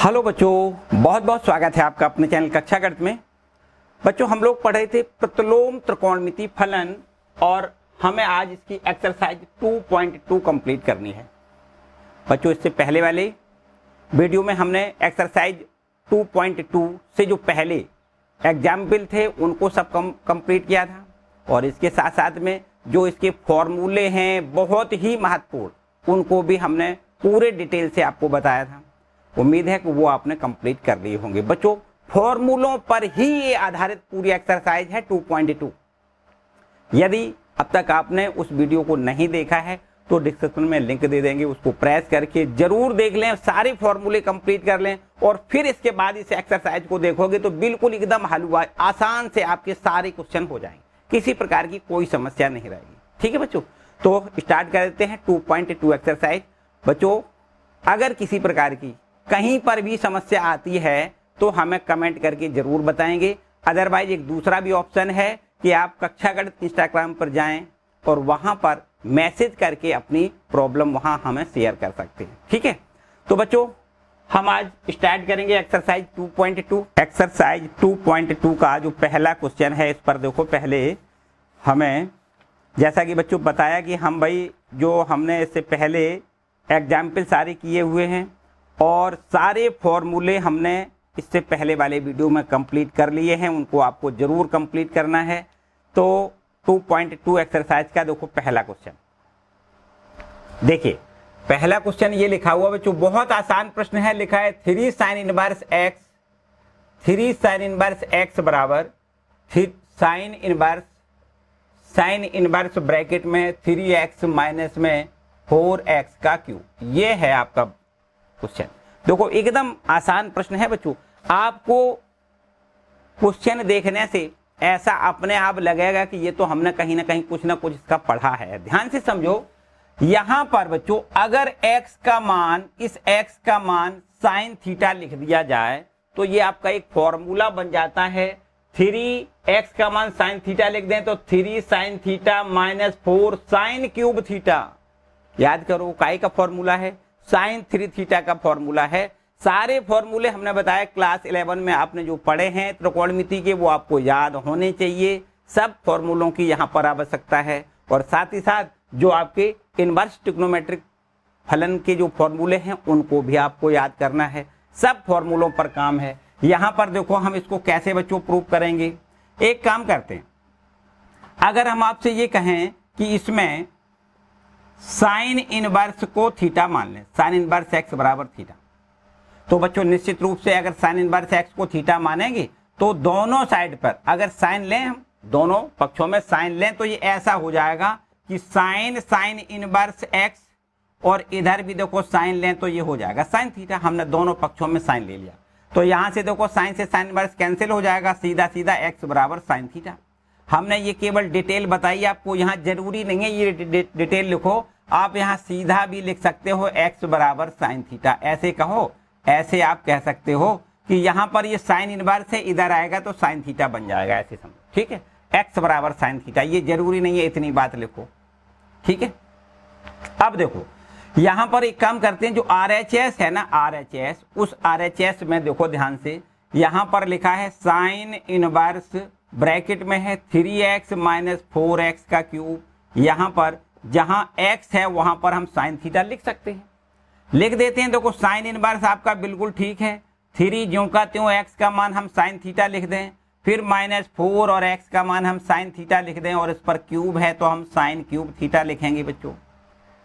Hello बच्चों, बहुत बहुत स्वागत है आपका अपने चैनल कक्षा गणित में। बच्चों, हम लोग पढ़ रहे थे प्रतिलोम त्रिकोणमिति फलन और हमें आज इसकी एक्सरसाइज 2.2 कंप्लीट करनी है। बच्चों, इससे पहले वाले वीडियो में हमने एक्सरसाइज 2.2 से जो पहले एग्जाम्पल थे उनको सब कंप्लीट किया था और इसके साथ साथ में जो इसके फॉर्मूले हैं बहुत ही महत्वपूर्ण, उनको भी हमने पूरे डिटेल से आपको बताया था। उम्मीद है कि वो आपने कंप्लीट कर लिए होंगे। बच्चों, फॉर्मूलों पर ही ये आधारित पूरी एक्सरसाइज है 2.2। यदि अब तक आपने उस वीडियो को नहीं देखा है तो डिस्क्रिप्शन में लिंक दे देंगे, उसको प्रेस करके जरूर देख लें, सारे फॉर्मूले कंप्लीट कर लें और फिर इसके बाद इस एक्सरसाइज को देखोगे तो बिल्कुल एकदम हलवा आसान से आपके सारे क्वेश्चन हो जाएंगे, किसी प्रकार की कोई समस्या नहीं रहेगी। ठीक है बच्चों, तो स्टार्ट कर देते हैं 2.2 एक्सरसाइज। बच्चों, अगर किसी प्रकार की कहीं पर भी समस्या आती है तो हमें कमेंट करके जरूर बताएंगे। अदरवाइज एक दूसरा भी ऑप्शन है कि आप कक्षा गणित इंस्टाग्राम पर जाएं और वहां पर मैसेज करके अपनी प्रॉब्लम वहां हमें शेयर कर सकते हैं। ठीक है, तो बच्चों हम आज स्टार्ट करेंगे एक्सरसाइज 2.2। एक्सरसाइज 2.2 का जो पहला क्वेश्चन है, इस पर देखो। पहले हमें जैसा कि बच्चों बताया कि हम भाई जो हमने इससे पहले एग्जाम्पल सारे किए हुए हैं और सारे फॉर्मूले हमने इससे पहले वाले वीडियो में कंप्लीट कर लिए हैं, उनको आपको जरूर कंप्लीट करना है। तो 2.2 एक्सरसाइज का देखो पहला क्वेश्चन। देखिए, पहला क्वेश्चन ये लिखा हुआ बच्चों, बहुत आसान प्रश्न है। लिखा है 3 sin इनवर्स x बराबर साइन इनवर्स ब्रैकेट में 3x माइनस में 4x का क्यूब। ये है आपका क्वेश्चन। देखो, एकदम आसान प्रश्न है बच्चों। आपको क्वेश्चन देखने से ऐसा अपने आप लगेगा कि ये तो हमने कहीं ना कहीं कुछ ना कुछ इसका पढ़ा है। ध्यान से समझो, यहां पर बच्चों अगर x का मान, इस x का मान साइन थीटा लिख दिया जाए तो ये आपका एक फॉर्मूला बन जाता है। 3x का मान साइन थीटा लिख दें तो 3 sine theta minus 4 sine cube theta. याद करो, काय का फॉर्मूला है? साइन 3 थीटा का फॉर्मूला है। सारे फॉर्मूले हमने बताया क्लास 11 में आपने जो पढ़े हैं त्रिकोणमिति के, वो आपको याद होने चाहिए। सब फॉर्मूलों की यहाँ पर आवश्यकता है और साथ ही साथ जो आपके इनवर्स ट्रिग्नोमेट्रिक फलन के जो फॉर्मूले हैं उनको भी आपको याद करना है। सब फॉर्मूलों पर काम है। यहाँ पर देखो, हम इसको कैसे बच्चों प्रूव करेंगे। एक काम करते हैं, अगर हम आपसे ये कहें कि इसमें साइन इनवर्स को थीटा मान लें, साइन इनवर्स एक्स बराबर थीटा, तो बच्चों निश्चित रूप से अगर साइन इनवर्स एक्स को थीटा मानेंगे तो दोनों साइड पर अगर साइन लें, हम दोनों पक्षों में साइन लें तो ये ऐसा हो जाएगा कि साइन इनवर्स एक्स और इधर भी देखो साइन लें तो ये हो जाएगा साइन थीटा। हमने दोनों पक्षों में साइन ले लिया तो यहां से देखो साइन से साइन इनवर्स कैंसिल हो जाएगा, सीधा सीधा एक्स बराबर साइन थीटा। हमने ये केवल डिटेल बताई आपको, यहाँ जरूरी नहीं है ये डिटेल लिखो, आप यहाँ सीधा भी लिख सकते हो x बराबर साइन थीटा। ऐसे कहो, ऐसे आप कह सकते हो कि यहाँ पर ये साइन इनवर्स है, इधर आएगा तो साइन थीटा बन जाएगा, ऐसे समझो। ठीक है, x बराबर साइन थीटा, ये जरूरी नहीं है इतनी बात लिखो। ठीक है, अब देखो यहाँ पर एक काम करते हैं, जो RHS है ना, RHS, उस RHS में देखो ध्यान से, यहाँ पर लिखा है साइन इनवर्स ब्रैकेट में है 3x माइनस 4x का क्यूब। यहाँ पर जहां x है वहां पर हम साइन थीटा लिख सकते हैं, लिख देते हैं। देखो साइन इनवर्स आपका बिल्कुल ठीक है, 3 ज्यों का त्यों x का मान हम साइन थीटा लिख दें, फिर माइनस 4 और x का मान हम साइन थीटा लिख दें और इस पर क्यूब है तो हम साइन क्यूब थीटा लिखेंगे। बच्चों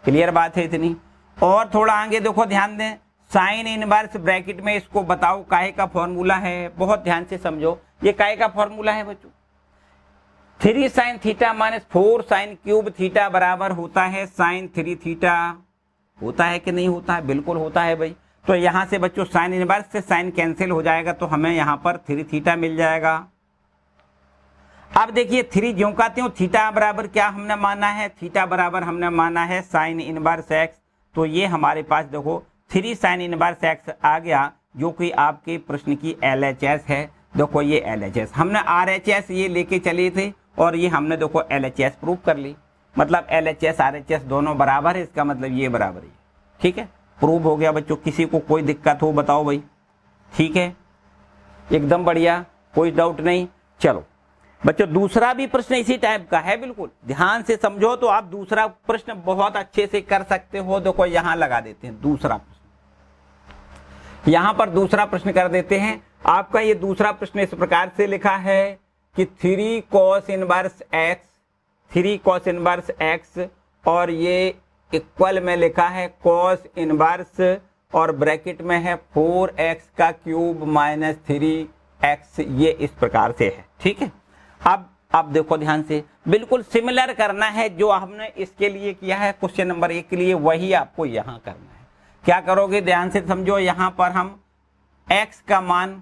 क्लियर बात है इतनी? और थोड़ा आगे देखो, ध्यान दें, साइन इनवर्स ब्रैकेट में इसको बताओ काहे का फॉर्मूला है, बहुत ध्यान से समझो। ये काहे का फॉर्मूला है बच्चों? 3 sine theta minus 4 sine cube theta बराबर होता है साइन 3 थीटा। होता है कि नहीं होता है? बिल्कुल होता है भाई। तो यहां से बच्चों साइन इनवर्स से साइन कैंसिल हो जाएगा तो हमें यहां पर 3 थीटा मिल जाएगा। अब देखिए 3 ज्यों का त्यों थीटा बराबर क्या हमने माना है? थीटा बराबर हमने माना है साइन इनवर्स एक्स। तो ये हमारे पास देखो 3 साइन इनवर्स एक्स आ गया, जो कि आपके प्रश्न की LHS है। देखो ये LHS, हमने RHS ये लेके चले थे और ये हमने देखो LHS प्रूव कर ली। मतलब LHS RHS दोनों बराबर है, इसका मतलब ये बराबर है। ठीक है, प्रूव हो गया बच्चों। किसी को कोई दिक्कत हो बताओ भाई, ठीक है, एकदम बढ़िया, कोई डाउट नहीं। चलो बच्चों, दूसरा भी प्रश्न इसी टाइप का है, बिल्कुल ध्यान से समझो तो आप दूसरा प्रश्न बहुत अच्छे से कर सकते हो। देखो यहां लगा देते हैं दूसरा प्रश्न, यहां पर दूसरा प्रश्न कर देते हैं। आपका ये दूसरा प्रश्न इस प्रकार से लिखा है कि 3 cos इनवर्स x और ये इक्वल में लिखा है cos इनवर्स और ब्रैकेट में है 4x का क्यूब माइनस 3x, ये इस प्रकार से है। ठीक है, अब देखो ध्यान से, बिल्कुल सिमिलर करना है जो हमने इसके लिए किया है क्वेश्चन नंबर 1 के लिए, वही आपको यहां करना है। क्या करोगे ध्यान से समझो, यहां पर हम x का मान,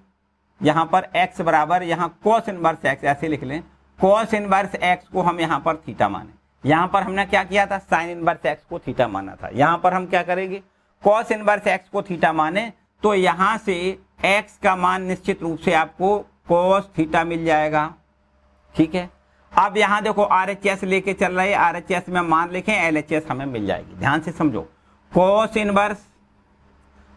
यहां पर x बराबर, यहां cos इनवर्स x ऐसे लिख लें, cos इनवर्स x को हम यहां पर थीटा माने। यहां पर हमने क्या किया था, sin इनवर्स x को थीटा माना था। यहां पर हम क्या करेंगे, cos इनवर्स x को थीटा माने, तो यहां से x का मान निश्चित रूप से आपको cos थीटा मिल जाएगा। ठीक है, अब यहां देखो RHS लेके चल रहे हैं, RHS में मान लिखें, LHS हमें मिल जाएगी। ध्यान से समझो, cos इनवर्स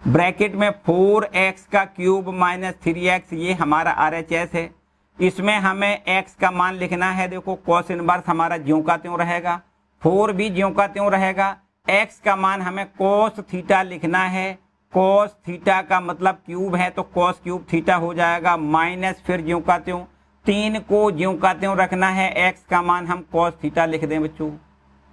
ब्रैकेट में 4x का क्यूब माइनस 3x, ये हमारा RHS है। इसमें हमें x का मान लिखना है। देखो cos इनवर्स हमारा ज्यों का त्यों रहेगा, 4 भी ज्यों का त्यों रहेगा। x का मान हमें cos थीटा लिखना है, cos थीटा का मतलब क्यूब है तो cos क्यूब थीटा हो जाएगा, माइनस फिर ज्यों का त्यों, 3 को ज्यों का त्यों रखना है, x का मान हम cos थीटा लिख दें बच्चों।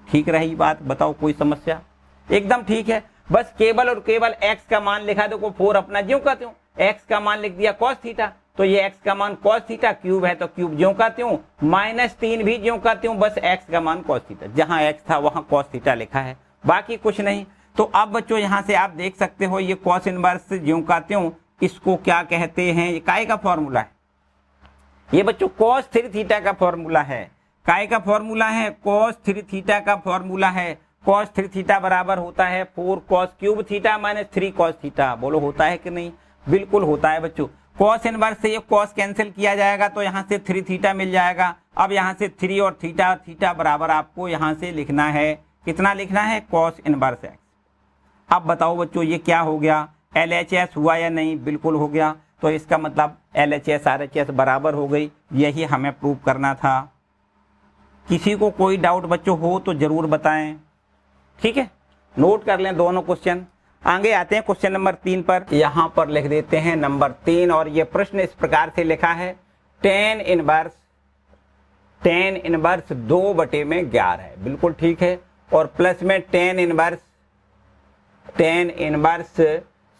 ठीक रही बात, बताओ कोई समस्या? एकदम ठीक है, बस केवल और केवल x का मान लिखा, देखो 4 अपना ज्यों का त्यों, x का मान लिख दिया cos थीटा, तो ये x का मान cos थीटा, क्यूब है तो क्यूब ज्यों का त्यों, माइनस 3 भी ज्यों का त्यों, बस x का मान cos थीटा, जहां x था वहां cos थीटा लिखा है, बाकी कुछ नहीं। तो अब बच्चों यहां से आप देख सकते हो, ये cos इनवर्स ज्यों का त्यों, इसको क्या कहते हैं, ये काय का फॉर्मूला है, ये बच्चों cos 3 थीटा का फॉर्मूला है। काय का फॉर्मूला है, cos 3 थीटा का फॉर्मूला है। cos 3 थीटा बराबर होता है 4 cos cube theta minus 3 cos theta. बोलो होता है कि नहीं? बिल्कुल होता है बच्चों। cos इनवर्स से ये cos कैंसिल किया जाएगा तो यहाँ से 3 थीटा मिल जाएगा। अब यहाँ से 3 और थीटा बराबर आपको यहाँ से लिखना है, कितना लिखना है, cos इनवर्स x। अब बताओ बच्चों ये क्या हो गया, LHS हुआ या नहीं? बिल्कुल हो गया। तो इसका मतलब LHS RHS बराबर हो गई, यही हमें प्रूव करना था। किसी को कोई डाउट बच्चों हो तो जरूर बताएं। ठीक है, नोट कर लें दोनों क्वेश्चन। आगे आते हैं क्वेश्चन नंबर 3 पर। यहां पर लिख देते हैं नंबर 3, और ये प्रश्न इस प्रकार से लिखा है, tan इनवर्स 2/11 है, बिल्कुल ठीक है, और प्लस में tan इनवर्स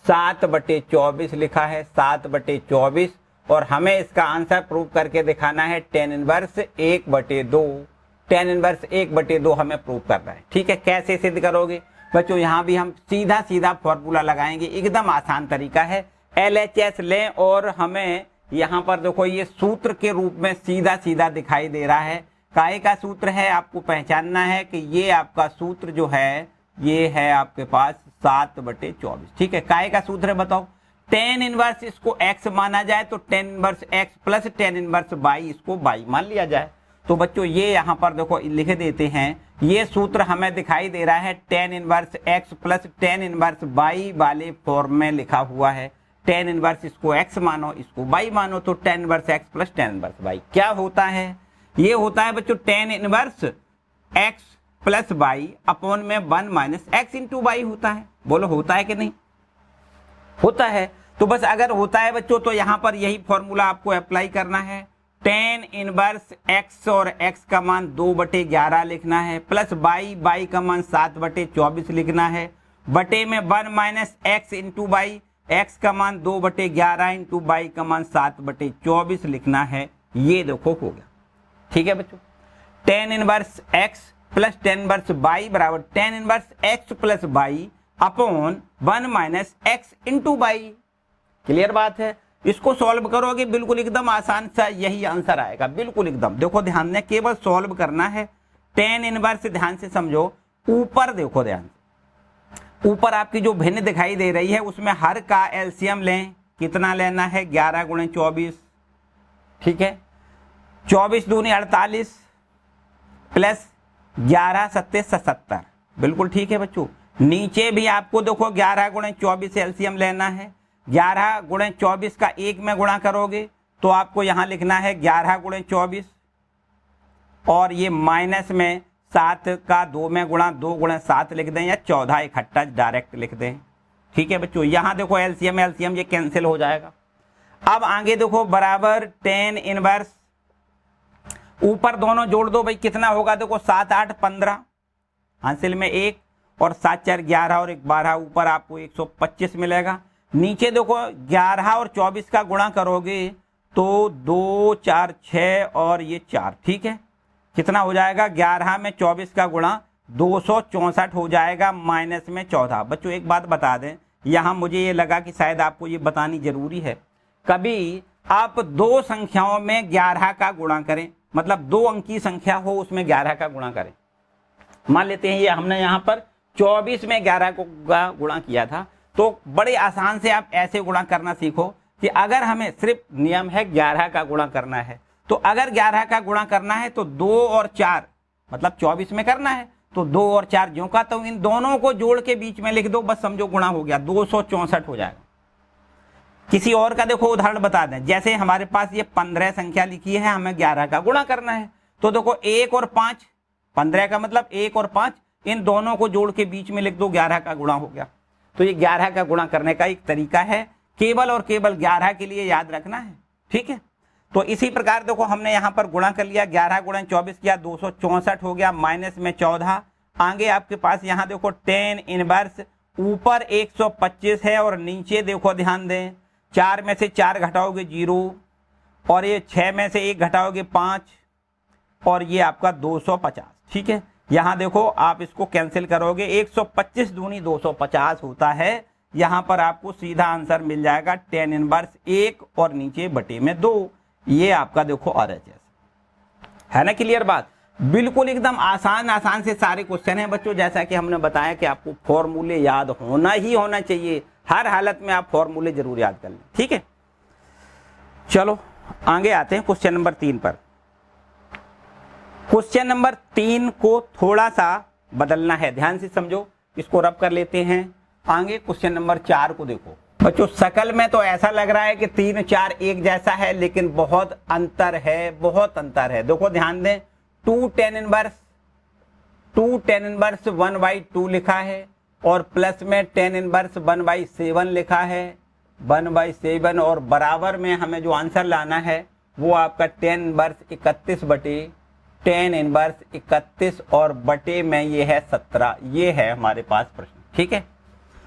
7/24 लिखा है, 7/24, और हमें इसका आंसर प्रूव करके दिखाना है tan इनवर्स 1/2। tan इनवर्स 1/2 हमें प्रूव करना है। ठीक है, कैसे सिद्ध करोगे बच्चों? यहाँ भी हम सीधा फॉर्मूला लगाएंगे, एकदम आसान तरीका है। LHS लें और हमें यहाँ पर देखो ये सूत्र के रूप में सीधा दिखाई दे रहा है। काय का सूत्र है, आपको पहचानना है कि ये आपका सूत्र जो है ये है आपके पास 7/24। ठीक है, काय का सूत्र है बताओ। tan इनवर्स इसको x माना जाए तो tan inverse x plus tan inverse y, इसको y मान लिया जाए। तो बच्चों ये यहाँ पर देखो लिख देते हैं, ये सूत्र हमें दिखाई दे रहा है tan inverse x plus tan inverse y वाले फॉर्म में लिखा हुआ है। tan इनवर्स इसको x मानो, इसको y मानो, तो tan inverse x plus tan inverse y क्या होता है? ये होता है बच्चों tan inverse x plus y upon में 1 माइनस x इंटू y होता है। बोलो होता है कि नहीं? होता है। तो बस अगर होता है बच्चों तो यहाँ पर यही फॉर्मूला आपको अप्लाई करना है। tan इनवर्स x और x का मान 2/11 लिखना है, प्लस y का मान 7/24 लिखना है, बटे में 1 minus x into y, x का मान 2/11 इंटू y का मान 7/24 लिखना है। ये देखो हो गया। ठीक है बच्चों, tan inverse x plus tan inverse y बराबर tan inverse x plus y upon 1 minus x into y। Clear बात है? इसको सॉल्व करोगे बिल्कुल एकदम आसान सा यही आंसर आएगा, बिल्कुल एकदम। देखो ध्यान में, केवल सॉल्व करना है। tan इनवर्स ध्यान से समझो, ऊपर देखो ध्यान से, ऊपर आपकी जो भिन्न दिखाई दे रही है उसमें हर का एलसीएम लें। कितना लेना है? 11 × 24। ठीक है, 24 दूनी 48 प्लस 11 7 77। बिल्कुल ठीक है बच्चों। नीचे भी आपको देखो 11 × 24 एलसीएम लेना है। 11 गुणे 24 का 1 में गुणा करोगे तो आपको यहां लिखना है 11 गुणे 24, और ये माइनस में 7 का 2 में गुणा, 2 गुणे 7 लिख दें, या 14 इकट्ठा डायरेक्ट लिख दें। ठीक है बच्चों, यहां देखो एलसीएम ये कैंसिल हो जाएगा। अब आगे देखो बराबर tan इनवर्स, ऊपर दोनों जोड़ दो भाई, कितना होगा देखो 7 8 15, हासिल में 1 और 7 4 11 और 1 12, ऊपर आपको 125 मिलेगा। नीचे देखो 11 और 24 का गुणा करोगे तो 2 4 6 और ये 4, ठीक है, कितना हो जाएगा 11 में 24 का गुणा 264 हो जाएगा, माइनस में 14। बच्चों एक बात बता दें, यहाँ मुझे ये लगा कि शायद आपको ये बतानी जरूरी है, कभी आप दो संख्याओं में 11 का गुणा करें, मतलब 2 अंकी संख्या हो उसमें 11 का गुणा करें। मान लेते हैं ये हमने यहाँ पर 24 में 11 को गुणा किया था, तो बड़े आसान से आप ऐसे गुणा करना सीखो कि अगर हमें सिर्फ नियम है 11 का गुणा करना है, तो अगर 11 का गुणा करना है तो 2 और 4 मतलब 24 में करना है, तो 2 और 4 ज्यों का तो इन दोनों को जोड़ के बीच में लिख दो, बस समझो गुणा हो गया, 264 हो जाएगा। किसी और का देखो उदाहरण बता दें, जैसे हमारे पास ये 15 संख्या लिखी है, हमें 11 का गुणा करना है, तो देखो 1 और 5, 15 का मतलब 1 और 5, इन दोनों को जोड़ के बीच में लिख दो, 11 का गुणा हो गया। तो ये 11 का गुणा करने का एक तरीका है, केवल और केवल 11 के लिए याद रखना है, ठीक है। तो इसी प्रकार देखो हमने यहाँ पर गुणा कर लिया, 11 गुणा 24 किया, 264 हो गया, माइनस में 14। आगे आपके पास यहाँ देखो tan इनवर्स, ऊपर 125 है और नीचे देखो ध्यान दें, 4 में से 4 घटाओगे 0, और ये 6 में से 1 घटाओगे 5, और ये आपका 250, ठीक है। यहाँ देखो आप इसको कैंसिल करोगे, 125 दूनी 250 होता है, यहाँ पर आपको सीधा आंसर मिल जाएगा tan इनवर्स 1 और नीचे बटे में 2। ये आपका देखो RHS है ना, क्लियर बात। बिल्कुल एकदम आसान से सारे क्वेश्चन हैं बच्चों, जैसा कि हमने बताया कि आपको फॉर्मूले याद होना ही होना चाहिए, हर हालत में आप फॉर्मूले जरूर याद कर लें, ठीक है। चलो आगे आते हैं क्वेश्चन नंबर 3 पर। क्वेश्चन नंबर 3 को थोड़ा सा बदलना है, ध्यान से समझो, इसको रब कर लेते हैं। आगे क्वेश्चन नंबर 4 को देखो बच्चों, शकल में तो ऐसा लग रहा है कि 3 4 एक जैसा है, लेकिन बहुत अंतर है, बहुत अंतर है। देखो ध्यान दें, 2 tan इनवर्स 1/2 लिखा है, और प्लस में tan इनवर्स 1/7 लिखा है, 1/7, और बराबर में हमें जो आंसर लाना है वो आपका tan इनवर्स 31 बटे tan इनवर्स 31 और बटे में ये है 17। ये है हमारे पास प्रश्न, ठीक है।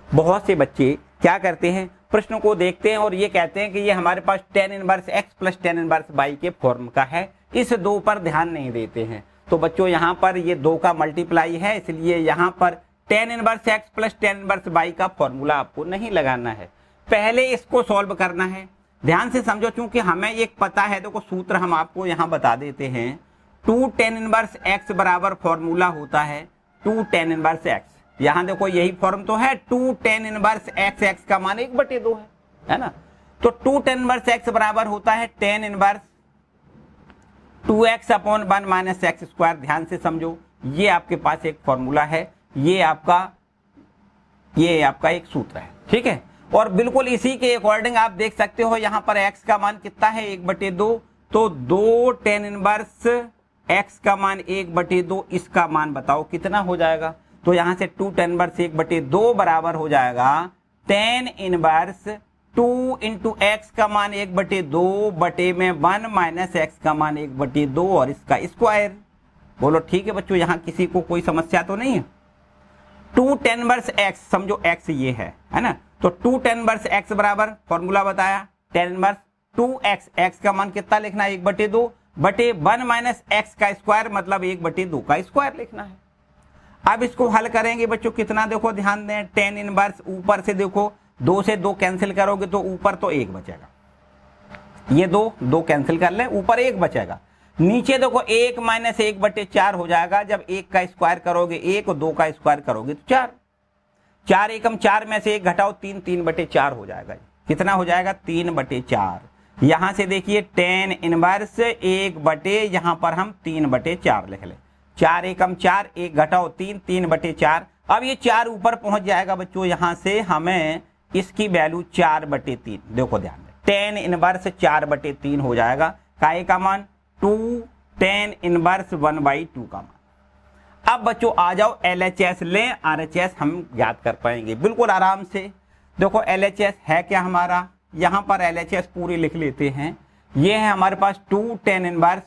बहुत से बच्चे क्या करते हैं, प्रश्न को देखते हैं और ये कहते हैं कि ये हमारे पास tan inverse x plus tan inverse y के फॉर्म का है, इस 2 पर ध्यान नहीं देते हैं। तो बच्चों यहाँ पर ये 2 का मल्टीप्लाई है, इसलिए यहाँ पर tan inverse x plus tan inverse y का फॉर्मूला आपको नहीं लगाना है, पहले इसको सॉल्व करना है। ध्यान से समझो, क्योंकि हमें एक पता है, देखो सूत्र हम आपको यहाँ बता देते हैं। 2 tan इनवर्स x बराबर फॉर्मूला होता है 2 tan इनवर्स x, यहाँ देखो यही फॉर्म तो है, 2 tan इनवर्स x, x का मान 1/2 है ना। तो 2 tan इनवर्स x बराबर होता है tan inverse 2x upon 1 minus x square. ध्यान से समझो, ये आपके पास एक फॉर्मूला है, ये आपका एक सूत्र है, ठीक है। और बिल्कुल इसी के अकॉर्डिंग आप देख सकते हो, यहाँ पर x का मान कितना है 1/2, तो 2 tan इनवर्स x का मान 1/2, इसका मान बताओ कितना हो जाएगा। तो यहां से 2 tan इनवर्स 1/2 बराबर हो जाएगा tan इनवर्स 2 इंटू एक्स का मान 1/2 बटे में 1 माइनस एक्स का मान 1/2 और इसका स्क्वायर। बोलो ठीक है बच्चों, यहाँ किसी को कोई समस्या तो नहीं है। 2 tan इनवर्स x, समझो x ये है ना, तो 2 tan इनवर्स x बराबर फॉर्मूला बताया tan इनवर्स 2x, x का मान कितना लिखना है 1/2 बटे 1 माइनस एक्स का स्क्वायर, मतलब 1/2 का स्क्वायर लिखना है। अब इसको हल करेंगे बच्चों, कितना देखो ध्यान दें, tan इनवर्स ऊपर से देखो 2 से 2 कैंसिल करोगे तो ऊपर तो 1 बचेगा, ये 2 कैंसिल कर ले, ऊपर 1 बचेगा। नीचे देखो 1 माइनस 1/4 हो जाएगा, जब 1 का स्क्वायर करोगे 1 और 2 का स्क्वायर करोगे तो 4, 4 एकम 4 में से 1 घटाओ 3, 3/4 हो जाएगा। कितना हो जाएगा 3/4। यहां से देखिए tan इनवर्स 1 बटे, यहां पर हम 3/4 लिख ले, 4 एकम 4, 1 घटाओ 3, 3/4। अब ये 4 ऊपर पहुंच जाएगा बच्चों, यहां से हमें इसकी वैल्यू 4/3, देखो ध्यान दें, टेन इनवर्स 4/3 हो जाएगा, काय का मान 2 टेन इनवर्स 1/2 का मान। अब बच्चों आ जाओ LHS लें, RHS हम ज्ञात कर पाएंगे बिल्कुल आराम से। देखो LHS है क्या हमारा, यहाँ पर LHS पूरी लिख लेते हैं। ये है हमारे पास 2 tan inverse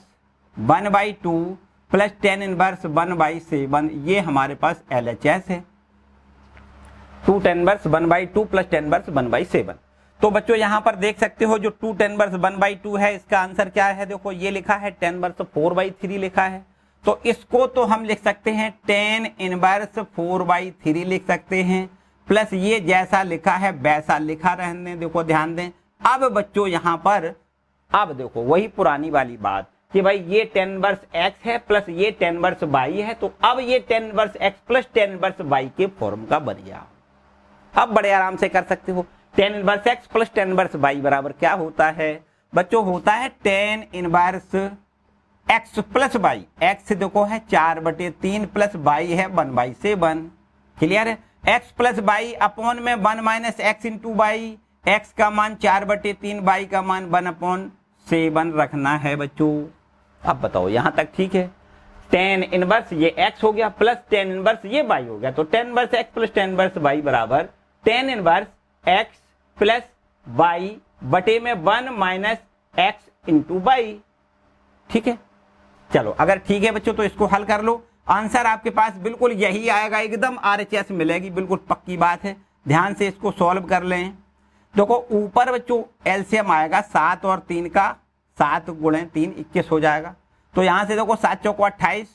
1/2 plus tan inverse 1/7, ये हमारे पास LHS है। 2 tan inverse 1/2 plus tan inverse 1/7। तो बच्चों यहाँ पर देख सकते हो जो 2 टेन इनवर्स 1/2 है, इसका आंसर क्या है, देखो ये लिखा है 10 इनवर्स 4/3 लिखा है। तो इसको तो हम लिख सकते हैं 10 इनवर्स 4/3 लिख सकते हैं, प्लस ये जैसा लिखा है वैसा लिखा रहने, देखो ध्यान दें। अब बच्चों यहाँ पर अब देखो वही पुरानी वाली बात कि भाई ये 10 इनवर्स x है प्लस ये 10 इनवर्स y है, तो अब ये 10 inverse x plus 10 inverse y के फॉर्म का बन गया। अब बड़े आराम से कर सकते हो, 10 inverse x plus 10 inverse y बराबर क्या होता है बच्चों, होता है 10 inverse x plus y। x देखो है 4/3 प्लस y है 1/7, क्लियर है। x प्लस y अपॉन में 1 minus x into y, x का मान 4/3, y का मान 1/7 रखना है बच्चों। अब बताओ यहां तक ठीक है। 10 इनवर्स ये x हो गया प्लस 10 इनवर्स ये y हो गया, तो 10 inverse x plus 10 inverse y बराबर 10 इनवर्स x प्लस y बटे में 1 माइनस x इंटू वाई, ठीक है। चलो अगर ठीक है बच्चों तो इसको हल कर लो, आंसर आपके पास बिल्कुल यही आएगा, एकदम RHS मिलेगी, बिल्कुल पक्की बात है। ध्यान से इसको सॉल्व कर लें। देखो ऊपर बच्चों एलसीएम आएगा 7 और 3 का, 7 गुणे 3 21 हो जाएगा। तो यहां से देखो 7 चौको 28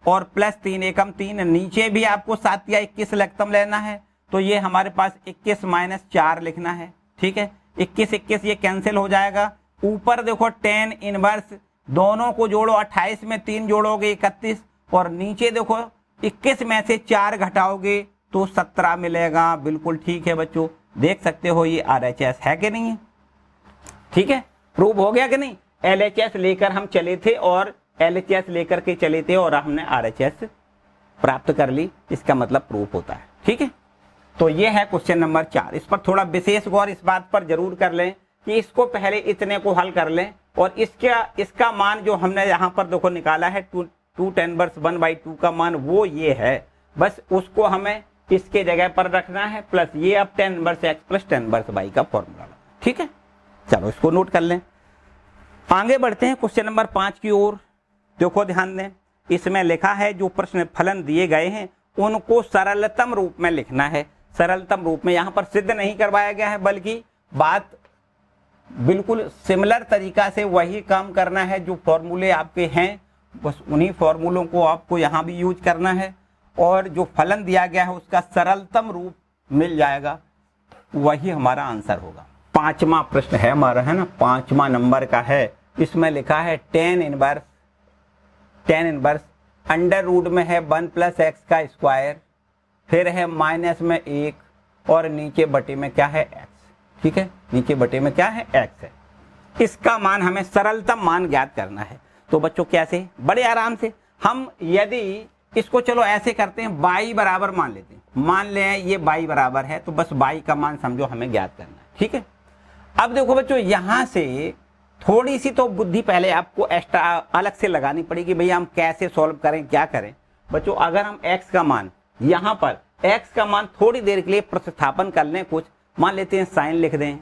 और प्लस 3 एकम 3, नीचे भी आपको 7 या 21 लघुत्तम लेना है, तो ये हमारे पास 21 माइनस 4 लिखना है, ठीक है। 21 21 ये कैंसिल हो जाएगा। ऊपर देखो 10 इनवर्स, दोनों को जोड़ो, 28 में 3 जोड़ोगे 31, और नीचे देखो 21 में से 4 घटाओगे तो 17 मिलेगा, बिल्कुल ठीक है बच्चों। देख सकते हो ये RHS है कि नहीं है, ठीक है, प्रूव हो गया कि नहीं। LHS लेकर हम चले थे और LHS लेकर के चले थे और हमने RHS प्राप्त कर ली, इसका मतलब प्रूफ होता है, ठीक है। तो ये है क्वेश्चन नंबर 4। इस पर थोड़ा विशेष गौर इस बात पर जरूर कर लें कि इसको पहले इतने को हल कर लें, और इसका मान जो हमने यहाँ पर देखो निकाला है 2 10 इनवर्स 1/2 का मान वो ये है, बस उसको हमें इसके जगह पर रखना है, प्लस ये अब 10 inverse x plus 10 inverse y का फॉर्मूला, ठीक है। चलो इसको नोट कर लें, आगे बढ़ते हैं क्वेश्चन नंबर 5 की ओर। देखो ध्यान दें, इसमें लिखा है जो प्रश्न फलन दिए गए हैं उनको सरलतम रूप में लिखना है। सरलतम रूप में यहाँ पर सिद्ध नहीं करवाया गया है, बल्कि बात बिल्कुल सिमिलर तरीका से वही काम करना है, जो फॉर्मूले आपके हैं बस उन्हीं फॉर्मूलों को आपको यहाँ भी यूज करना है, और जो फलन दिया गया है उसका सरलतम रूप मिल जाएगा, वही हमारा आंसर होगा। 5वां प्रश्न है हमारा, है ना, 5वां नंबर का है। इसमें लिखा है 10 इनवर्स अंडर रूट में है 1 प्लस एक्स का स्क्वायर, फिर है माइनस में 1 और नीचे बटे में क्या है x, ठीक है, नीचे बटे में क्या है x है। इसका मान हमें सरलतम मान ज्ञात करना है। तो बच्चों कैसे, बड़े आराम से हम यदि इसको चलो ऐसे करते हैं, y बराबर मान लेते हैं, मान लें ये y बराबर है, तो बस y का मान समझो हमें ज्ञात करना है, ठीक है। अब देखो बच्चों यहां से थोड़ी सी तो बुद्धि पहले आपको एक्स्ट्रा अलग से लगानी पड़ेगी, भैया हम कैसे सॉल्व करें, क्या करें। बच्चों अगर हम x का मान यहाँ पर x का मान थोड़ी देर के लिए प्रतिस्थापन कर लें, कुछ मान लेते हैं साइन लिख दें,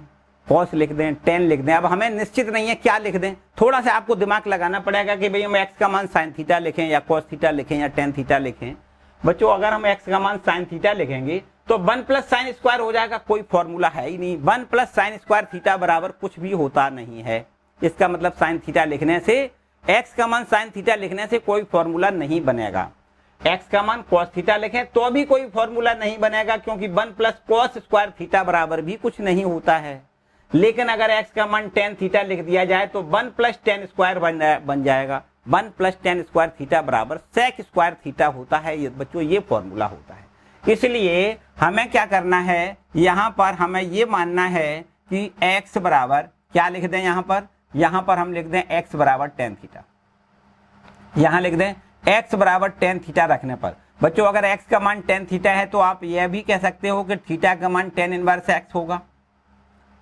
कॉस लिख दें, टेन लिख दें। अब हमें निश्चित नहीं है क्या लिख दें, थोड़ा सा आपको दिमाग लगाना पड़ेगा कि भैया हम x का मान साइन थीटा लिखें या कॉस थीटा लिखें या टेन थीटा लिखें। बच्चों अगर हम x का मान साइन थीटा लिखेंगे तो 1 प्लस साइन स्क्वायर हो जाएगा, कोई फॉर्मूला है ही नहीं। 1 प्लस साइन स्क्वायर थीटा बराबर कुछ भी होता नहीं है, इसका मतलब साइन थीटा लिखने से, x का मान साइन थीटा लिखने से कोई फॉर्मूला नहीं बनेगा। x का मान cos थीटा लिखें तो भी कोई फॉर्मूला नहीं बनेगा, क्योंकि 1 प्लस cos स्क्वायर थीटा बराबर भी कुछ नहीं होता है। लेकिन अगर x का मान tan थीटा लिख दिया जाए तो 1 प्लस tan स्क्वायर बन जाएगा। 1 प्लस tan स्क्वायर थीटा बराबर sec स्क्वायर थीटा होता है, ये बच्चों ये फॉर्मूला होता है। इसलिए हमें क्या करना है, यहाँ पर हमें ये मानना है कि x बराबर क्या लिख दें, यहाँ पर हम लिख दें x बराबर tan थीटा, यहाँ लिख दें x बराबर tan थीटा रखने पर बच्चों अगर x का मान tan थीटा है तो आप यह भी कह सकते हो कि थीटा का मान tan इनवर्स x होगा।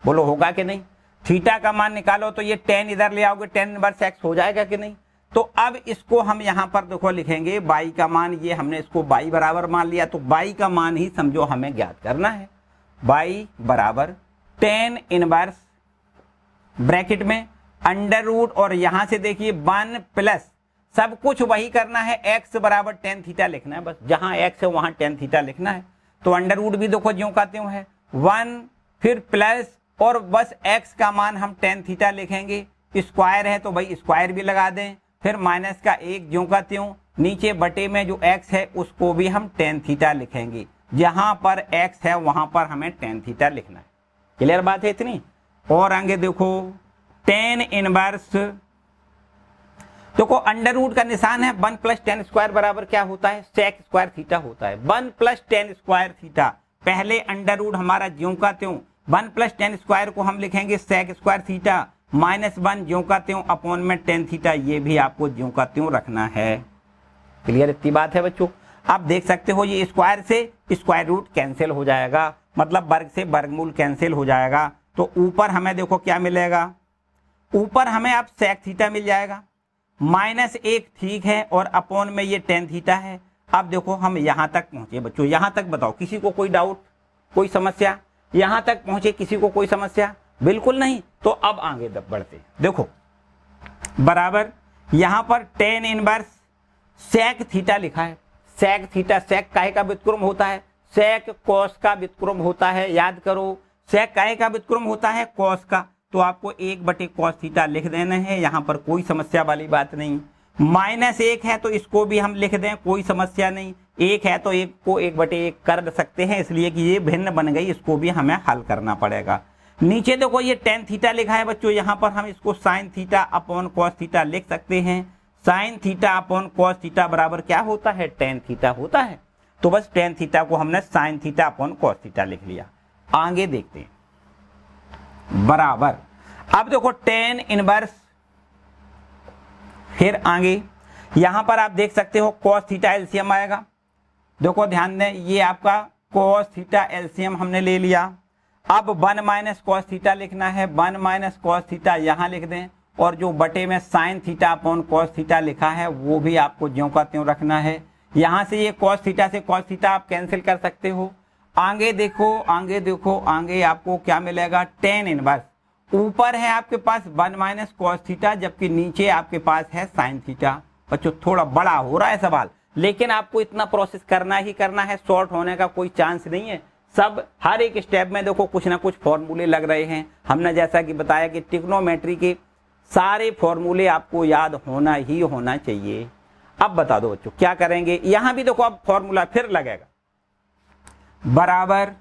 बोलो होगा कि नहीं? थीटा का मान निकालो तो ये tan इधर ले आओगे, tan इनवर्स x हो जाएगा कि नहीं? तो अब इसको हम यहां पर देखो लिखेंगे y का मान, ये हमने इसको y बराबर मान लिया, तो y का मान ही समझो हमें ज्ञात करना है। y बराबर tan इनवर्स ब्रैकेट में अंडर रूट, और यहां से देखिए 1 प्लस सब कुछ वही करना है, x बराबर tan थीटा लिखना है, बस जहां x है वहां tan थीटा लिखना है। तो अंडर रूट भी देखो ज्यों का त्यों है, 1 फिर प्लस और बस x का मान हम tan थीटा लिखेंगे, स्क्वायर है तो भाई स्क्वायर भी लगा दें, फिर माइनस का 1 ज्यों का त्यों, नीचे बटे में जो x है उसको भी हम tan थीटा लिखेंगे, जहां पर x है वहां पर हमें tan थीटा लिखना है। क्लियर बात है इतनी? और आगे देखो tan इनवर्स, देखो अंडर रूट का निशान है, 1 प्लस tan स्क्वायर बराबर क्या होता है? sec स्क्वायर थीटा होता है। 1 प्लस tan स्क्वायर थीटा, पहले अंडर रूट हमारा ज्यों का त्यों, 1 प्लस tan स्क्वायर को हम लिखेंगे sec स्क्वायर थीटा, -1 ज्यों का त्यों अपॉन में tan थीटा, ये भी आपको ज्यों का त्यों रखना है। क्लियर इतनी बात है बच्चों? आप देख सकते हो ये स्क्वायर से स्क्वायर रूट कैंसिल हो जाएगा, मतलब वर्ग से वर्गमूल कैंसिल हो जाएगा, तो ऊपर हमें देखो क्या मिलेगा, ऊपर हमें अब sec थीटा मिल जाएगा, -1 ठीक है, और अपॉन में ये tan थीटा है। अब देखो हम यहां तक पहुंचे बच्चों, यहां तक बताओ किसी को कोई डाउट, कोई समस्या? यहां तक पहुंचे किसी को कोई समस्या? बिल्कुल नहीं। तो अब आगे बढ़ते, देखो बराबर यहां पर tan इनवर्स sec थीटा लिखा है, sec थीटा, sec काहे का व्युत्क्रम होता है? sec cos का व्युत्क्रम होता है, याद करो sec काहे का व्युत्क्रम होता है? cos का, तो आपको 1/cos थीटा लिख देना है, यहां पर कोई समस्या वाली बात नहीं। -1 है तो इसको भी हम लिख दें, कोई समस्या नहीं, 1 है तो 1 को 1/1 कर सकते हैं, इसलिए कि ये भिन्न बन गई, इसको भी हमें हल करना पड़ेगा। नीचे देखो ये tan थीटा लिखा है बच्चों, यहां पर हम इसको sin theta upon cos theta लिख सकते हैं। sin theta upon cos theta बराबर क्या होता है? tan थीटा होता है। तो बस tan थीटा को हमने sin theta upon cos theta लिख लिया। आगे देखते हैं, बराबर अब देखो tan इनवर्स, फिर आगे यहां पर आप देख सकते हो cos थीटा एलसीएम आएगा, देखो ध्यान दें, ये आपका cos थीटा एलसीएम हमने ले लिया। अब 1 माइनस cos थीटा लिखना है, 1 माइनस cos थीटा यहां लिख दें, और जो बटे में sin theta upon cos theta लिखा है वो भी आपको ज्यों का त्यों रखना है। यहां से ये cos थीटा से cos थीटा आप कैंसिल कर सकते हो। आगे देखो, आगे देखो, आगे आपको क्या मिलेगा? tan इनवर्स, ऊपर है आपके पास 1 माइनस cos थीटा, जबकि नीचे आपके पास है sin थीटा। बच्चों थोड़ा बड़ा हो रहा है सवाल, लेकिन आपको इतना प्रोसेस करना ही करना है, शॉर्ट होने का कोई चांस नहीं है। सब हर एक स्टेप में देखो कुछ ना कुछ फॉर्मूले लग रहे हैं। हमने जैसा कि बताया कि ट्रिग्नोमेट्री के सारे फॉर्मूले आपको याद होना ही होना चाहिए। अब बता दो बच्चों क्या करेंगे, यहां भी देखो अब फॉर्मूला फिर लगेगा, बराबर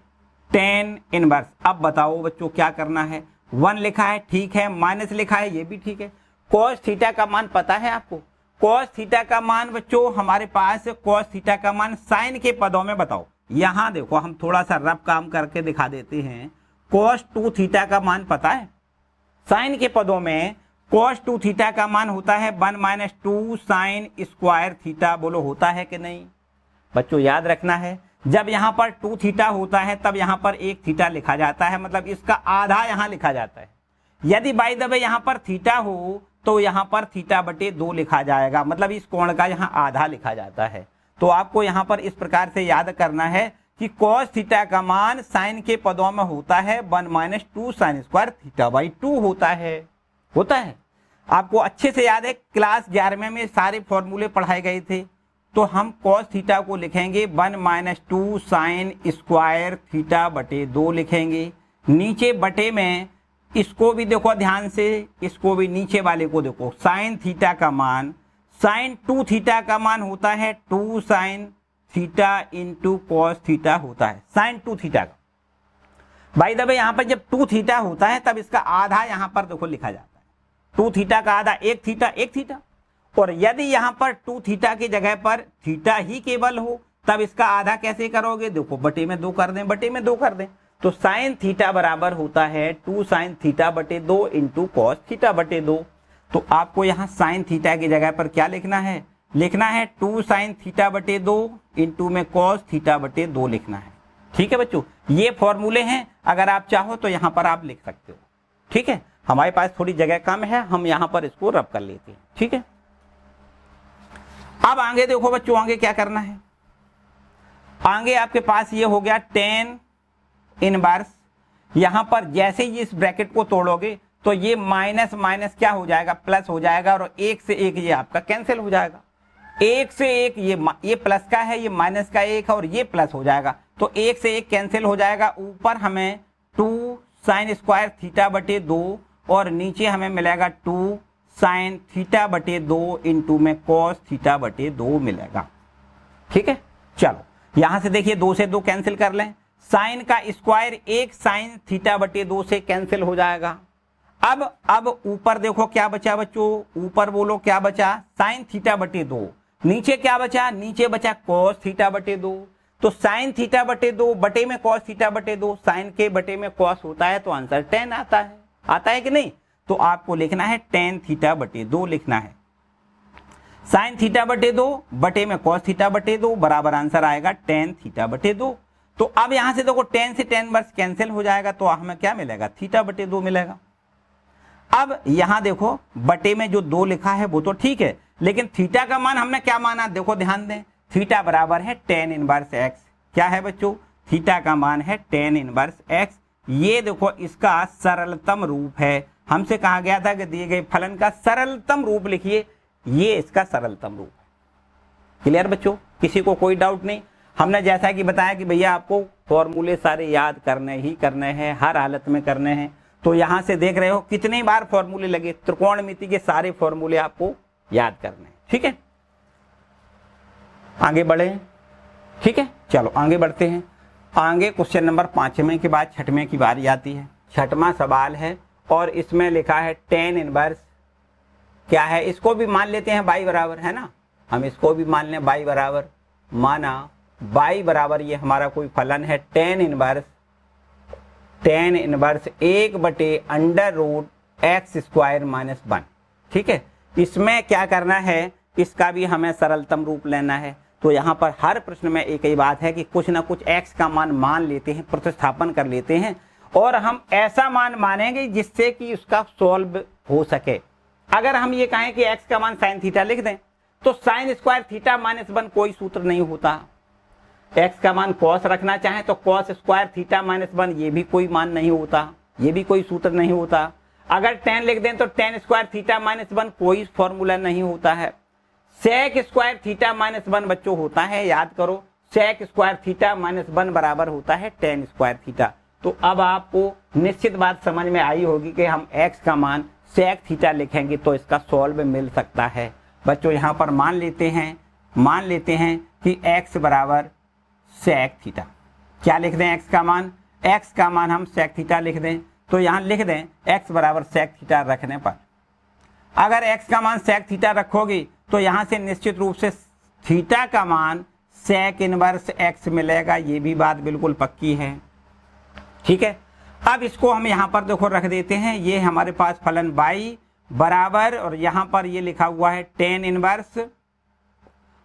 tan इनवर्स। अब बताओ बच्चों क्या करना है? 1 लिखा है ठीक है, माइनस लिखा है ये भी ठीक है। cos थीटा का मान पता है आपको? cos थीटा का मान बच्चों हमारे पास, cos थीटा का मान sin के पदों में बताओ। यहां देखो हम थोड़ा सा रफ काम करके दिखा देते हैं। cos 2 थीटा का मान पता है? sin के पदों में cos 2 थीटा का मान होता है 1 माइनस 2 sin स्क्वायर थीटा। बोलो होता है कि नहीं? बच्चों याद रखना है, जब यहाँ पर 2 थीटा होता है तब यहाँ पर 1 थीटा लिखा जाता है, मतलब इसका आधा यहाँ लिखा जाता है। यदि बाय द वे यहाँ पर थीटा हो तो यहाँ पर थीटा बटे 2 लिखा जाएगा, मतलब इस कोण का यहाँ आधा लिखा जाता है। तो आपको यहाँ पर इस प्रकार से याद करना है कि cos थीटा का मान sin के पदों में होता है 1 minus 2 sin square theta by 2 होता है। आपको अच्छे से याद है, क्लास 11वें में सारे फॉर्मूले पढ़ाए गए थे। तो हम cos थीटा को लिखेंगे 1 माइनस 2 sin स्क्वायर थीटा बटे 2 लिखेंगे। नीचे बटे में इसको भी देखो ध्यान से, इसको भी नीचे वाले को देखो, sin थीटा का मान, sin 2 थीटा का मान होता है 2 sin theta into cos theta होता है, sin 2 थीटा का। भाई दबे यहाँ पर जब 2 थीटा होता है तब इसका आधा यहाँ पर देखो लिखा जाता है। 2 थीटा का आधा 1 थीटा, 1 थीटा। और यदि यहाँ पर 2 थीटा की जगह पर थीटा ही केवल हो तब इसका आधा कैसे करोगे? देखो बटे में 2 कर दें, बटे में 2 कर दें, तो साइन थीटा बराबर होता है 2 साइन थीटा बटे 2 इंटू कॉस थीटा बटे 2। तो आपको यहाँ साइन थीटा की जगह पर क्या लिखना है? लिखना है 2 साइन थीटा बटे 2 इंटू में कॉस थीटा बटे 2 लिखना है। ठीक है बच्चों, ये फॉर्मूले हैं, अगर आप चाहो तो यहां पर आप लिख सकते हो। ठीक है, हमारे पास थोड़ी जगह कम है, हम यहां पर इसको रब कर लेते हैं। ठीक है, अब आगे देखो बच्चों, आगे क्या करना है। आगे आपके पास ये हो गया tan इनवर्स, यहां पर जैसे ही इस ब्रैकेट को तोड़ोगे तो ये माइनस माइनस क्या हो जाएगा, प्लस हो जाएगा, और एक से एक ये आपका कैंसिल हो जाएगा। एक से एक ये प्लस का है, ये माइनस का एक है, और ये प्लस हो जाएगा, तो एक से एक कैंसिल हो जाएगा। ऊपर हमें 2 साइन स्क्वायर थीटा बटे 2 और नीचे हमें मिलेगा 2 साइन थीटा बटे 2 इंटू में कॉस थीटा बटे 2 मिलेगा। ठीक है, चलो यहां से देखिए 2 से 2 कैंसिल कर लें, साइन का स्क्वायर 1 साइन थीटा बटे 2 से कैंसिल हो जाएगा। अब ऊपर देखो क्या बचा बच्चों, ऊपर बोलो क्या बचा, साइन थीटा बटे 2, नीचे क्या बचा, नीचे बचा कॉस थीटा बटे 2। तो साइन थीटा बटे 2 बटे में कॉस थीटा बटे 2, साइन के बटे में कॉस होता है तो आंसर 10 आता है कि नहीं। तो आपको लिखना है tan थीटा बटे 2 लिखना है, साइन थीटा बटे 2 बटे में कॉस थीटा बटे 2 बराबर आंसर आएगा tan थीटा बटे 2। तो अब यहां से देखो tan से tan इनवर्स कैंसिल हो जाएगा, तो हमें क्या मिलेगा, थीटा बटे 2 मिलेगा। अब यहां देखो बटे में जो 2 लिखा है वो तो ठीक है, लेकिन थीटा का मान हमने क्या माना, देखो ध्यान दें, थीटा बराबर है tan इनवर्स x। क्या है बच्चों, थीटा का मान है tan इनवर्स x। ये देखो इसका सरलतम रूप है, हमसे कहा गया था कि दिए गए फलन का सरलतम रूप लिखिए, ये इसका सरलतम रूप है। क्लियर बच्चों, किसी को कोई डाउट नहीं। हमने जैसा कि बताया कि भैया आपको फॉर्मूले सारे याद करने ही करने हैं, हर हालत में करने हैं। तो यहां से देख रहे हो कितनी बार फॉर्मूले लगे, त्रिकोणमिति के सारे फॉर्मूले आपको याद करने हैं। ठीक है, आगे बढ़े। ठीक है, चलो आगे बढ़ते हैं। आगे क्वेश्चन नंबर 5वें के बाद 6वें की बारी आती है। 6वां सवाल है और इसमें लिखा है tan इनवर्स क्या है, इसको भी मान लेते हैं y बराबर, है ना, हम इसको भी मान लें y बराबर, माना y बराबर ये हमारा कोई फलन है tan इनवर्स 1 बटे under root x square minus 1। ठीक है, इसमें क्या करना है, इसका भी हमें सरलतम रूप लेना है। तो यहाँ पर हर प्रश्न में एक ही बात है कि कुछ ना कुछ x का मान लेते हैं, प्रतिस्थापन कर लेते हैं, और हम ऐसा मान मानेंगे जिससे कि उसका सॉल्व हो सके। अगर हम ये कहें कि x का मान साइन थीटा लिख दें, तो साइन स्क्वायर थीटा माइनस 1 कोई सूत्र नहीं होता। x का मान कॉस रखना चाहें तो कॉस स्क्वायर थीटा माइनस 1, ये भी कोई मान नहीं होता, ये भी कोई सूत्र नहीं होता। अगर tan लिख दें तो tan स्क्वायर थीटा माइनस 1 कोई फॉर्मूला नहीं होता है। सेक स्क्वायर थीटा माइनस 1 बच्चों होता है, याद करो, सेक स्क्वायर थीटा माइनस 1 बराबर होता है tan स्क्वायर थीटा। तो अब आपको निश्चित बात समझ में आई होगी कि हम x का मान सेक थीटा लिखेंगे तो इसका सॉल्व मिल सकता है। बच्चों यहाँ पर मान लेते हैं कि x बराबर सेक थीटा, क्या लिख दें, x का मान हम सेक थीटा लिख दें। तो यहाँ लिख दें x बराबर सेक थीटा रखने पर, अगर x का मान सेक थीटा रखोगी तो यहाँ से निश्चित रूप से थीटा का मान सेक इनवर्स x मिलेगा, ये भी बात बिल्कुल पक्की है। ठीक है, अब इसको हम यहाँ पर देखो रख देते हैं, ये हमारे पास फलन y बराबर, और यहाँ पर ये लिखा हुआ है tan इनवर्स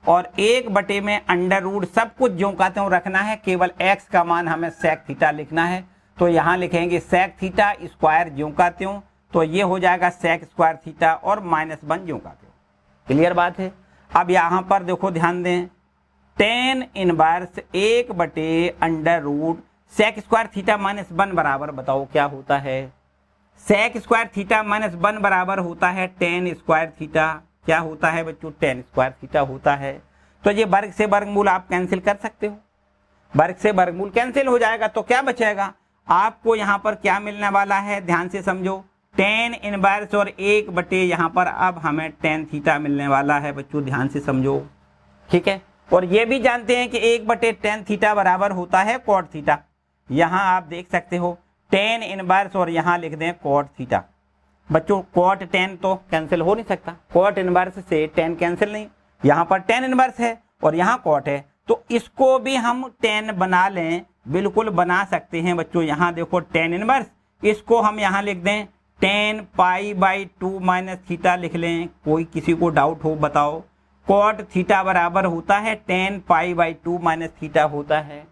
और 1 बटे में अंडर रूट, सब कुछ जो कहते हैं रखना है, केवल x का मान हमें सेक थीटा लिखना है। तो यहाँ लिखेंगे सेक थीटा स्क्वायर जो कहते हो, तो ये हो जाएगा सेक स्क्वायर थीटा और माइनस 1 जो कहते हो। क्लियर बात है। अब यहाँ पर देखो ध्यान दें, tan इनवर्स 1 बटे under root sec square theta minus 1 बराबर, बताओ क्या होता है, सेक स्क्वायर थीटा माइनस 1 बराबर होता है tan स्क्वायर थीटा। क्या होता है बच्चों, tan स्क्वायर थीटा होता है। तो ये वर्ग से वर्गमूल आप कैंसिल कर सकते हो, वर्ग से वर्गमूल कैंसिल हो जाएगा, तो क्या बचेगा आपको, यहाँ पर क्या मिलने वाला है, ध्यान से समझो, tan इनवर्स और 1 बटे यहाँ पर अब हमें tan थीटा मिलने वाला है। बच्चों ध्यान से समझो, ठीक है, और ये भी जानते हैं कि 1 बटे tan थीटा बराबर होता है cot थीटा। यहाँ आप देख सकते हो tan इनवर्स और यहाँ लिख दें cot थीटा। बच्चों cot tan तो कैंसिल हो नहीं सकता, cot इनवर्स से tan कैंसिल नहीं, यहाँ पर tan इनवर्स है और यहाँ cot है, तो इसको भी हम tan बना लें, बिल्कुल बना सकते हैं। बच्चों यहाँ देखो tan इनवर्स, इसको हम यहाँ लिख दें tan pi by 2 minus theta लिख लें, कोई किसी को डाउट हो बताओ। कॉट थीटा बराबर होता है tan pi by 2 minus theta होता है।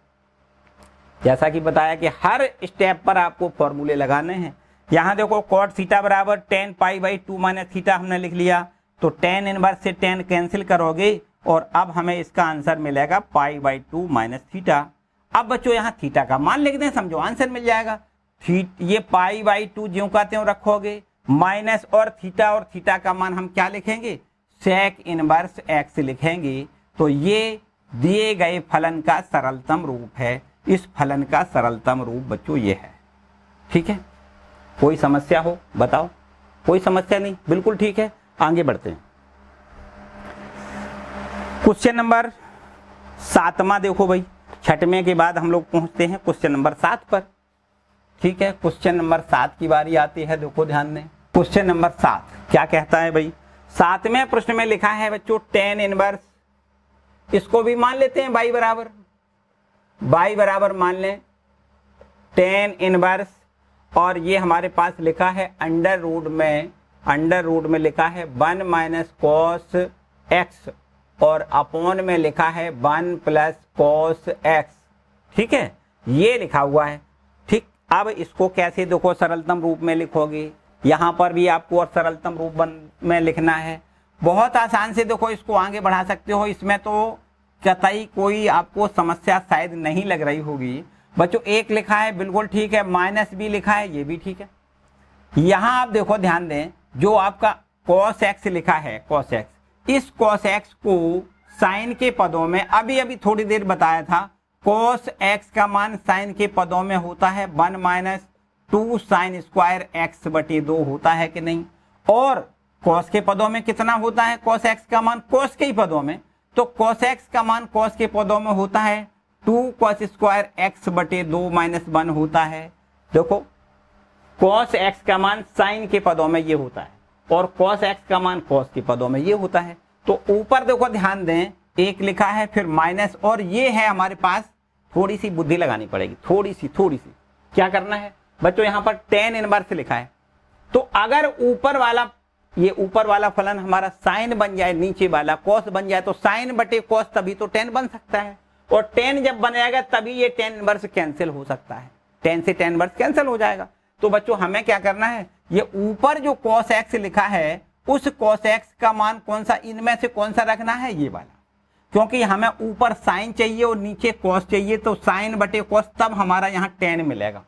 जैसा कि बताया कि हर स्टेप पर आपको फॉर्मूले लगाने हैं। यहाँ देखो कॉट थीटा बराबर tan pi by 2 minus theta हमने लिख लिया, तो tan इनवर्स से tan कैंसिल करोगे और अब हमें इसका आंसर मिलेगा पाई बाई 2 माइनस थीटा। अब बच्चों यहाँ थीटा का मान लिख दें, समझो आंसर मिल जाएगा। ये पाई बाई 2 ज्यों का त्यों रखोगे, माइनस और थीटा का मान हम क्या लिखेंगे, सेक इनवर्स एक्स लिखेंगे। तो ये दिए गए फलन का सरलतम रूप है। इस फलन का सरलतम रूप बच्चों ये है। ठीक है, कोई समस्या हो बताओ? कोई समस्या नहीं, बिल्कुल ठीक है। आगे बढ़ते हैं। क्वेश्चन नंबर 7वां देखो भाई, 6वें के बाद हम लोग पहुंचते हैं क्वेश्चन नंबर 7 पर। ठीक है, क्वेश्चन नंबर 7 की बारी आती है। देखो ध्यान दें, क्वेश्चन नंबर 7 क्या कहता है भाई। 7वें प्रश्न में लिखा है बच्चों tan इनवर्स, इसको भी मान लेते हैं बाई बराबर मान लें tan इनवर्स, और ये हमारे पास लिखा है अंडर रूट में लिखा है 1 माइनस कॉस एक्स और अपॉन में लिखा है 1 प्लस कॉस एक्स। ठीक है, ये लिखा हुआ है। ठीक, अब इसको कैसे देखो सरलतम रूप में लिखोगे, यहाँ पर भी आपको और सरलतम रूप में लिखना है। बहुत आसान से देखो इसको आगे बढ़ा सकते हो। इसमें तो कतई कोई आपको समस्या शायद नहीं लग रही होगी। बच्चों एक लिखा है बिल्कुल ठीक है, माइनस भी लिखा है ये भी ठीक है। यहाँ आप देखो ध्यान दें, जो आपका cos x लिखा है cos x, इस cos x को साइन के पदों में अभी थोड़ी देर बताया था, cos x का मान साइन के पदों में होता है 1 माइनस 2 साइन स्क्वायर x बटे 2 होता है कि नहीं। और cos के पदों में कितना होता है cos x का मान, cos के ही पदों में, तो cos x का मान cos के पदों में होता है 2 cos स्क्वायर x बटे 2 माइनस 1 होता है। देखो cos x का मान साइन के पदों में ये होता है और cos x का मान cos के पदों में ये होता है। तो ऊपर देखो ध्यान दें, एक लिखा है फिर माइनस, और ये है हमारे पास, थोड़ी सी बुद्धि लगानी पड़ेगी, थोड़ी सी क्या करना है बच्चों, यहाँ पर tan इनवर्स लिखा है। तो अगर ऊपर वाला फलन हमारा साइन बन जाए, नीचे वाला कॉस बन जाए, तो साइन बटे कॉस तभी तो tan बन सकता है। और tan जब बन जाएगा तभी ये tan इनवर्स कैंसिल हो सकता है, tan से tan इनवर्स कैंसिल हो जाएगा। तो बच्चों हमें क्या करना है, ये ऊपर जो cos x लिखा है उस cos x का मान कौन सा, इनमें से कौन सा रखना है, ये वाला। क्योंकि हमें ऊपर साइन चाहिए और नीचे cos चाहिए, तो साइन बटे cos, तब हमारा यहाँ tan मिलेगा।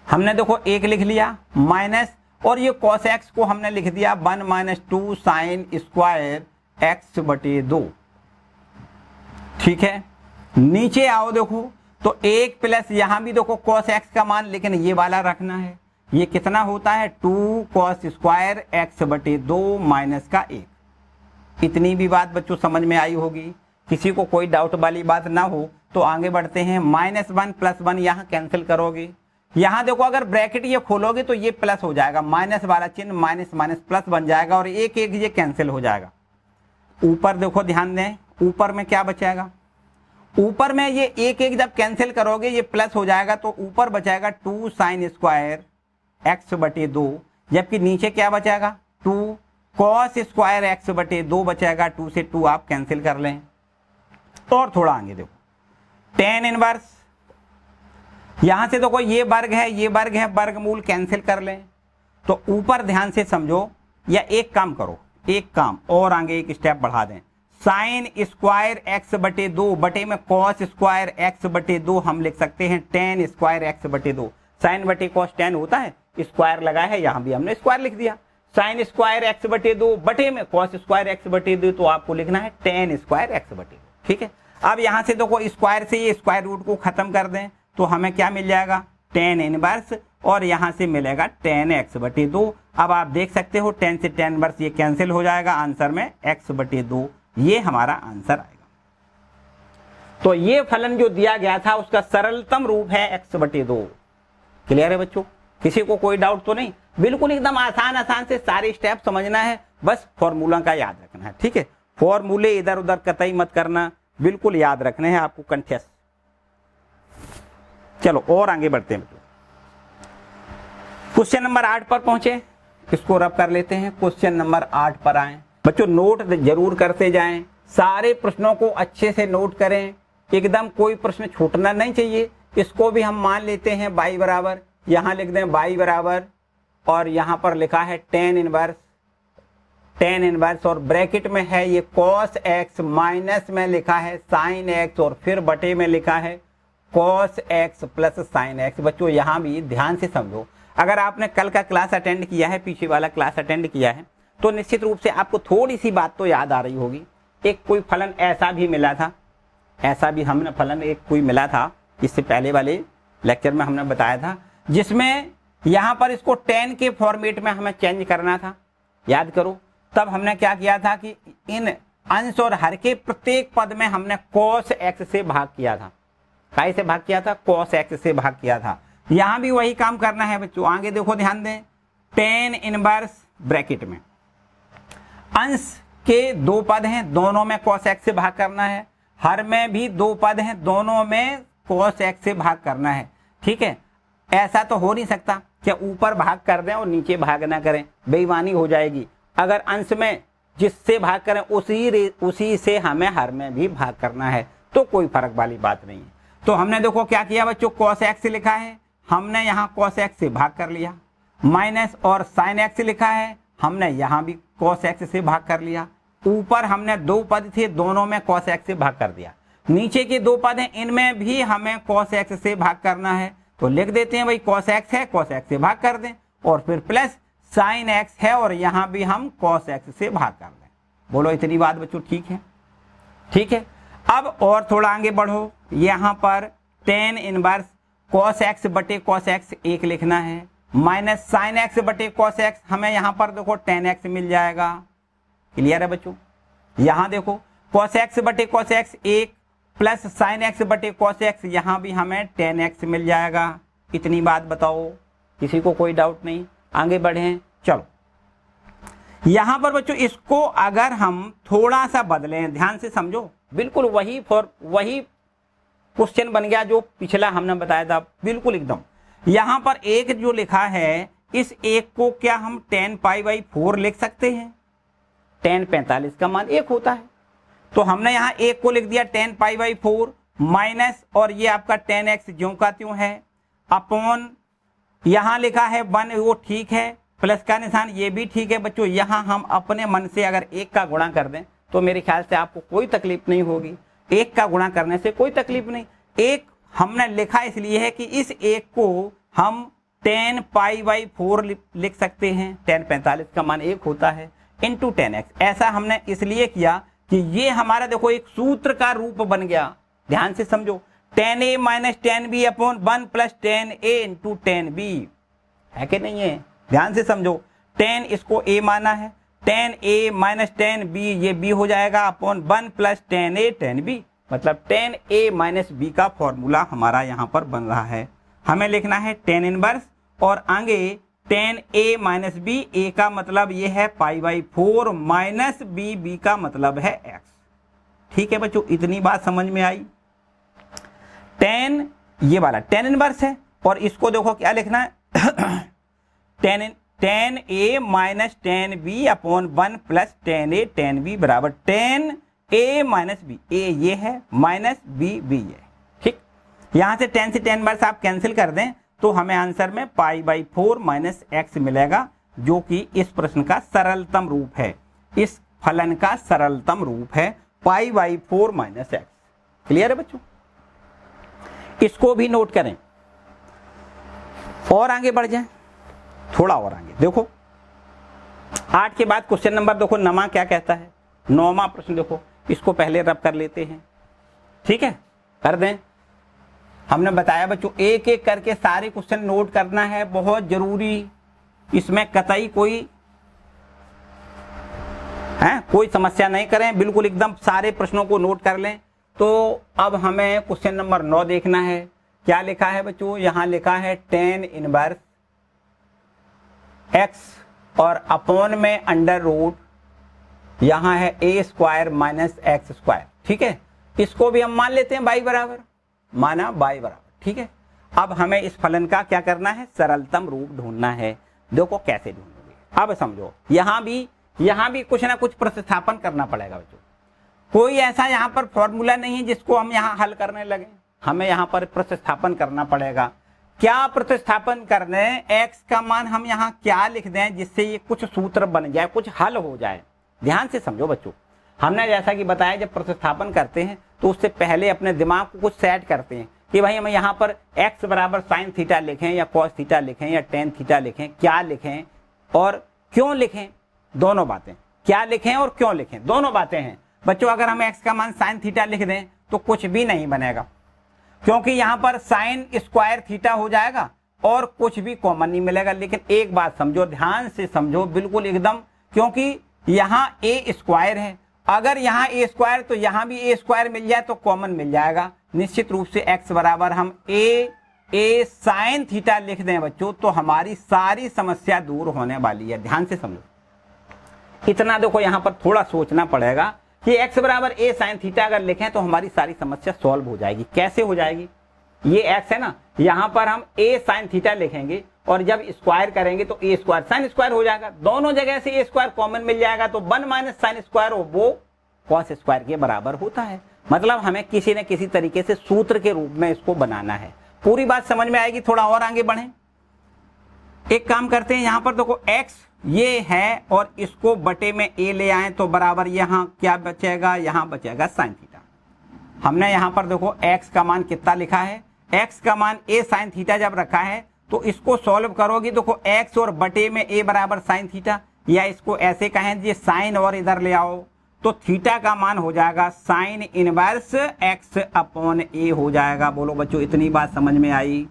हमने देखो एक लिख लिया माइनस, और ये cos x को हमने लिख दिया 1 माइनस 2 साइन स्क्वायर x बटे 2। ठीक है, नीचे आओ देखो, तो एक प्लस यहाँ भी देखो cos x का मान, लेकिन ये वाला रखना है। ये कितना होता है 2 cos स्क्वायर x बटे 2 माइनस का 1। इतनी भी बात बच्चों समझ में आई होगी। किसी को कोई डाउट वाली बात ना हो तो आगे बढ़ते हैं। -1 प्लस 1 यहाँ कैंसिल करोगे। यहाँ देखो अगर ब्रैकेट ये खोलोगे तो ये प्लस हो जाएगा, माइनस वाला चिन्ह माइनस माइनस प्लस बन जाएगा और एक ये कैंसिल हो जाएगा। ऊपर देखो ध्यान दें, ऊपर में क्या बचेगा, ऊपर में ये एक जब कैंसिल करोगे ये प्लस हो जाएगा, तो ऊपर बचाएगा 2 साइन स्क्वायर x बटे 2, जबकि नीचे क्या बचेगा 2 cos स्क्वायर x बटे 2 बचेगा। 2 से 2 आप कैंसिल कर लें। और थोड़ा आगे देखो tan इनवर्स, यहां से देखो ये वर्ग है वर्गमूल कैंसिल कर लें। तो ऊपर ध्यान से समझो, या एक काम करो, एक काम और आगे एक स्टेप बढ़ा दें, साइन स्क्वायर x बटे 2 बटे में cos स्क्वायर x बटे 2 हम लिख सकते हैं tan स्क्वायर x बटे 2। साइन बटे cos tan होता है, स्क्वायर लगा है, यहां भी हमने स्क्वायर लिख दिया। साइन स्क्वायर x बटे 2 बटे में cos स्क्वायर x बटे 2, तो आपको लिखना है tan स्क्वायर x बटे 2। ठीक है, अब यहां से देखो स्क्वायर से ये स्क्वायर रूट को खत्म कर दें, तो हमें क्या मिल जाएगा tan इनवर्स, और यहां से मिलेगा tan x बटे 2। अब आप देख सकते हो tan से tan इनवर्स ये कैंसिल हो जाएगा, आंसर में x बटे 2 ये हमारा आंसर आएगा। तो ये फलन जो दिया गया था उसका सरलतम रूप है x बटे 2। क्लियर है बच्चों, किसी को कोई डाउट तो नहीं? बिल्कुल एकदम आसान से सारे स्टेप समझना है, बस फॉर्मूला का याद रखना है। ठीक है, फॉर्मूले इधर उधर कतई मत करना, बिल्कुल याद रखने हैं आपको कंठस्थ। चलो और आगे बढ़ते हैं। क्वेश्चन नंबर 8 पर पहुंचे, इसको रब कर लेते हैं। क्वेश्चन नंबर 8 पर आए। बच्चों नोट जरूर करते जाएं, सारे प्रश्नों को अच्छे से नोट करें, एकदम कोई प्रश्न छूटना नहीं चाहिए। इसको भी हम मान लेते हैं y बराबर, यहां लिख दें y बराबर और यहां पर लिखा है tan इनवर्स और ब्रैकेट में है ये cos x माइनस में लिखा है sin x और फिर बटे में लिखा है cos x plus sin x। बच्चों यहां भी ध्यान से समझो, अगर आपने कल का क्लास अटेंड किया है, पीछे वाला क्लास अटेंड किया है, तो निश्चित रूप से आपको थोड़ी सी बात तो याद आ रही होगी। एक कोई फलन ऐसा भी मिला था, ऐसा भी हमने फलन एक कोई मिला था, इससे पहले वाले लेक्चर में हमने बताया था, जिसमें यहां पर इसको tan के फॉर्मेट में हमें चेंज करना था, याद करो। तब हमने क्या किया था कि इन अंश और हर के प्रत्येक पद में हमने cos x से भाग किया था। काय से भाग किया था? cos x से भाग किया था। यहां भी वही काम करना है बच्चों। आगे देखो, ध्यान दें, tan इनवर्स ब्रैकेट में अंश के दो पद हैं, दोनों में cos x से भाग करना है, हर में भी दो पद हैं, दोनों में cos x से भाग करना है। ठीक है, ऐसा तो हो नहीं सकता कि ऊपर भाग कर दें और नीचे भाग ना करें, बेईमानी हो जाएगी। अगर अंश में जिससे भाग करें उसी से हमें हर में भी भाग करना है, तो कोई फर्क वाली बात नहीं है। तो हमने देखो क्या किया बच्चों, cos x लिखा है, हमने यहाँ cos x से भाग कर लिया, माइनस और sin x लिखा है, हमने यहाँ भी cos x से भाग कर लिया। ऊपर हमने दो पद थे, दोनों में cos x से भाग कर दिया। नीचे के दो पद हैं, इनमें भी हमें cos x से भाग करना है, तो लिख देते हैं भाई cos x है, cos x से भाग कर दें, और फिर प्लस sin x है और यहाँ भी हम cos x से भाग कर दें। बोलो इतनी बात बच्चों ठीक है? ठीक है। अब और थोड़ा आगे बढ़ो, यहाँ पर tan इनवर्स cos x बटे cos x एक लिखना है, माइनस sin x बटे cos x, हमें यहाँ पर देखो tan x मिल जाएगा। क्लियर है बच्चों? यहाँ देखो cos x बटे cos x एक प्लस sin x बटे cos x, यहाँ भी हमें tan x मिल जाएगा। इतनी बात बताओ, किसी को कोई डाउट नहीं? आगे बढ़े, चलो। यहाँ पर बच्चों इसको अगर हम थोड़ा सा बदलें, ध्यान से समझो, बिल्कुल वही क्वेश्चन बन गया जो पिछला हमने बताया था, बिल्कुल एकदम। यहाँ पर एक जो लिखा है, इस एक को क्या हम tan π/4 लिख सकते हैं? tan 45 का मान एक होता है, तो हमने यहाँ एक को लिख दिया tan π/4 माइनस, और ये आपका tan x ज्यों का त्यों है, अपॉन यहाँ लिखा है 1, वो ठीक है, प्लस का निशान ये भी ठीक है बच्चों। यहाँ हम अपने मन से अगर एक का गुणा कर दें तो मेरे ख्याल से आपको कोई तकलीफ नहीं होगी, एक का गुणा करने से कोई तकलीफ नहीं। एक हमने लिखा इसलिए है कि इस एक को हम tan π/4 लिख सकते हैं, tan 45 का मान एक होता है, इंटू tan x। ऐसा हमने इसलिए किया कि ये हमारा देखो एक सूत्र का रूप बन गया। ध्यान से समझो, tan a minus tan b upon 1 plus tan a into tan b, है कि नहीं है? ध्यान से समझो, tan इसको a माना है, tan a minus tan b ये b हो जाएगा upon 1 plus tan a tan b, मतलब tan a माइनस b का फॉर्मूला हमारा यहाँ पर बन रहा है। हमें लिखना है tan इनवर्स और आगे tan a minus b, a का मतलब ये है π/4 माइनस b का मतलब है x। ठीक है बच्चों, इतनी बात समझ में आई? tan ये वाला tan इनवर्स है और इसको देखो क्या लिखना है tan a minus tan b upon 1 plus tan a tan b बराबर tan a minus b, a ये है माइनस b ये। ठीक, यहां से tan से tan इनवर्स आप कैंसिल कर दें तो हमें आंसर में π/4 माइनस x मिलेगा, जो कि इस प्रश्न का सरलतम रूप है, इस फलन का सरलतम रूप है π/4 माइनस x। क्लियर है बच्चों? इसको भी नोट करें और आगे बढ़ जाएं, थोड़ा और आगे देखो। 8 के बाद क्वेश्चन नंबर देखो 9 क्या कहता है, 9वां प्रश्न देखो, इसको पहले रब कर लेते हैं। ठीक है, कर दें। हमने बताया बच्चों एक एक करके सारे क्वेश्चन नोट करना है, बहुत जरूरी, इसमें कतई कोई समस्या नहीं करें, बिल्कुल एकदम सारे प्रश्नों को नोट कर लें। तो अब हमें क्वेश्चन नंबर 9 देखना है। क्या लिखा है बच्चों? यहाँ लिखा है tan इनवर्स x और अपॉन में अंडर रूट, यहाँ है a square minus x square. ठीक है, इसको भी हम मान लेते हैं y बराबर, माना y बराबर। ठीक है, अब हमें इस फलन का क्या करना है? सरलतम रूप ढूंढना है। देखो कैसे ढूंढोगे, अब समझो। यहाँ भी यहां भी कुछ ना कुछ प्रतिस्थापन करना पड़ेगा बच्चों। कोई ऐसा यहाँ पर फॉर्मूला नहीं है जिसको हम यहाँ हल करने लगे, हमें यहाँ पर प्रतिस्थापन करना पड़ेगा। क्या प्रतिस्थापन करने, x का मान हम यहाँ क्या लिख दें जिससे ये कुछ सूत्र बन जाए, कुछ हल हो जाए। ध्यान से समझो बच्चों, हमने जैसा कि बताया जब प्रतिस्थापन करते हैं तो उससे पहले अपने दिमाग को कुछ सेट करते हैं कि भाई हम यहाँ पर x बराबर साइन थीटा लिखें या कॉस थीटा लिखें या टेन थीटा लिखें, क्या लिखें और क्यों लिखें, दोनों बातें। क्या लिखें और क्यों लिखें, दोनों बातें हैं बच्चों। अगर हम x का मान साइन थीटा लिख दें तो कुछ भी नहीं बनेगा, क्योंकि यहाँ पर साइन स्क्वायर थीटा हो जाएगा और कुछ भी कॉमन नहीं मिलेगा। लेकिन एक बात समझो, ध्यान से समझो बिल्कुल एकदम, क्योंकि यहाँ a स्क्वायर है, अगर यहाँ a स्क्वायर तो यहाँ भी a स्क्वायर मिल जाए तो कॉमन मिल जाएगा। निश्चित रूप से x बराबर हम a साइन थीटा लिख दें बच्चों तो हमारी सारी समस्या दूर होने वाली है। ध्यान से समझो, इतना देखो यहाँ पर थोड़ा सोचना पड़ेगा कि x बराबर a साइन थीटा अगर लिखें तो हमारी सारी समस्या सॉल्व हो जाएगी। कैसे हो जाएगी, ये x है ना, यहाँ पर हम a साइन थीटा लिखेंगे और जब स्क्वायर करेंगे तो a स्क्वायर साइन स्क्वायर हो जाएगा, दोनों जगह से a स्क्वायर कॉमन मिल जाएगा तो 1 माइनस साइन स्क्वायर वो कॉस स्क्वायर के बराबर होता है। मतलब हमें किसी न किसी तरीके से सूत्र के रूप में इसको बनाना है। पूरी बात समझ में आएगी, थोड़ा और आगे बढ़े। एक काम करते हैं, यहाँ पर देखो x ये है और इसको बटे में a ले आए तो बराबर यहाँ क्या बचेगा, यहाँ बचेगा साइन थीटा। हमने यहाँ पर देखो x का मान कितना लिखा है, x का मान a साइन थीटा जब रखा है तो इसको सॉल्व करोगे, देखो x और बटे में a बराबर साइन थीटा, या इसको ऐसे कहें जी साइन और इधर ले आओ तो थीटा का मान हो जाएगा sine inverse x upon a हो जाएगा। बोलो बच्चों, इतनी बात समझ में आई,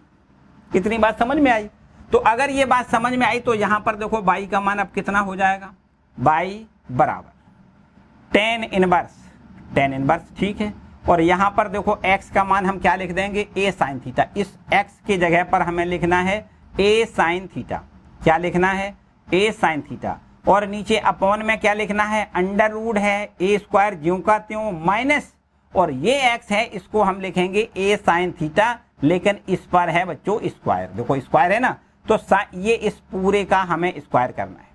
इतनी बात समझ में आई। तो अगर ये बात समझ में आई तो यहाँ पर देखो y का मान अब कितना हो जाएगा, y बराबर टेन इनवर्स, ठीक है। और यहाँ पर देखो x का मान हम क्या लिख देंगे, a साइन थीटा। इस x के जगह पर हमें लिखना है a साइन थीटा। क्या लिखना है, a साइन थीटा। और नीचे अपॉन में क्या लिखना है, अंडर रूट है a स्क्वायर ज्यों का त्यों माइनस, और ये x है इसको हम लिखेंगे a साइन थीटा, लेकिन इस पर है बच्चों स्क्वायर। देखो स्क्वायर है ना, तो ये इस पूरे का हमें स्क्वायर करना है।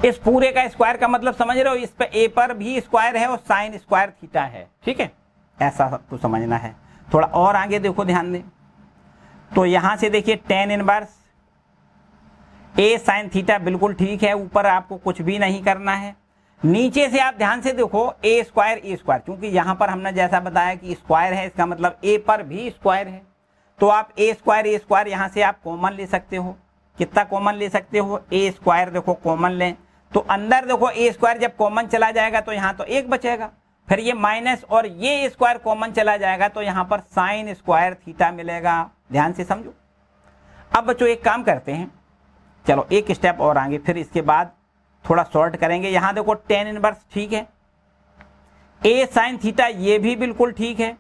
इस पूरे का स्क्वायर का मतलब समझ रहे हो, इस पे a पर भी स्क्वायर है और साइन स्क्वायर थीटा है, ठीक है, ऐसा तो समझना है। थोड़ा और आगे देखो, ध्यान दें तो यहां से देखिए tan inverse a sine theta बिल्कुल ठीक है, ऊपर आपको कुछ भी नहीं करना है। नीचे से आप ध्यान से देखो a स्क्वायर, क्योंकि यहां पर हमने जैसा बताया कि स्क्वायर है, इसका मतलब a पर भी स्क्वायर है, तो आप a स्क्वायर यहां से आप कॉमन ले सकते हो। कितना कॉमन ले सकते हो, a स्क्वायर देखो कॉमन लें तो अंदर देखो a स्क्वायर जब कॉमन चला जाएगा तो यहाँ तो एक बचेगा, फिर ये माइनस और ये स्क्वायर कॉमन चला जाएगा तो यहाँ पर साइन स्क्वायर थीटा मिलेगा। ध्यान से समझो। अब बच्चों एक काम करते हैं, चलो एक स्टेप और आगे, फिर इसके बाद थोड़ा शॉर्ट करेंगे। यहां देखो टेन इनवर्स ठीक है, a साइन थीटा ये भी बिल्कुल ठीक है।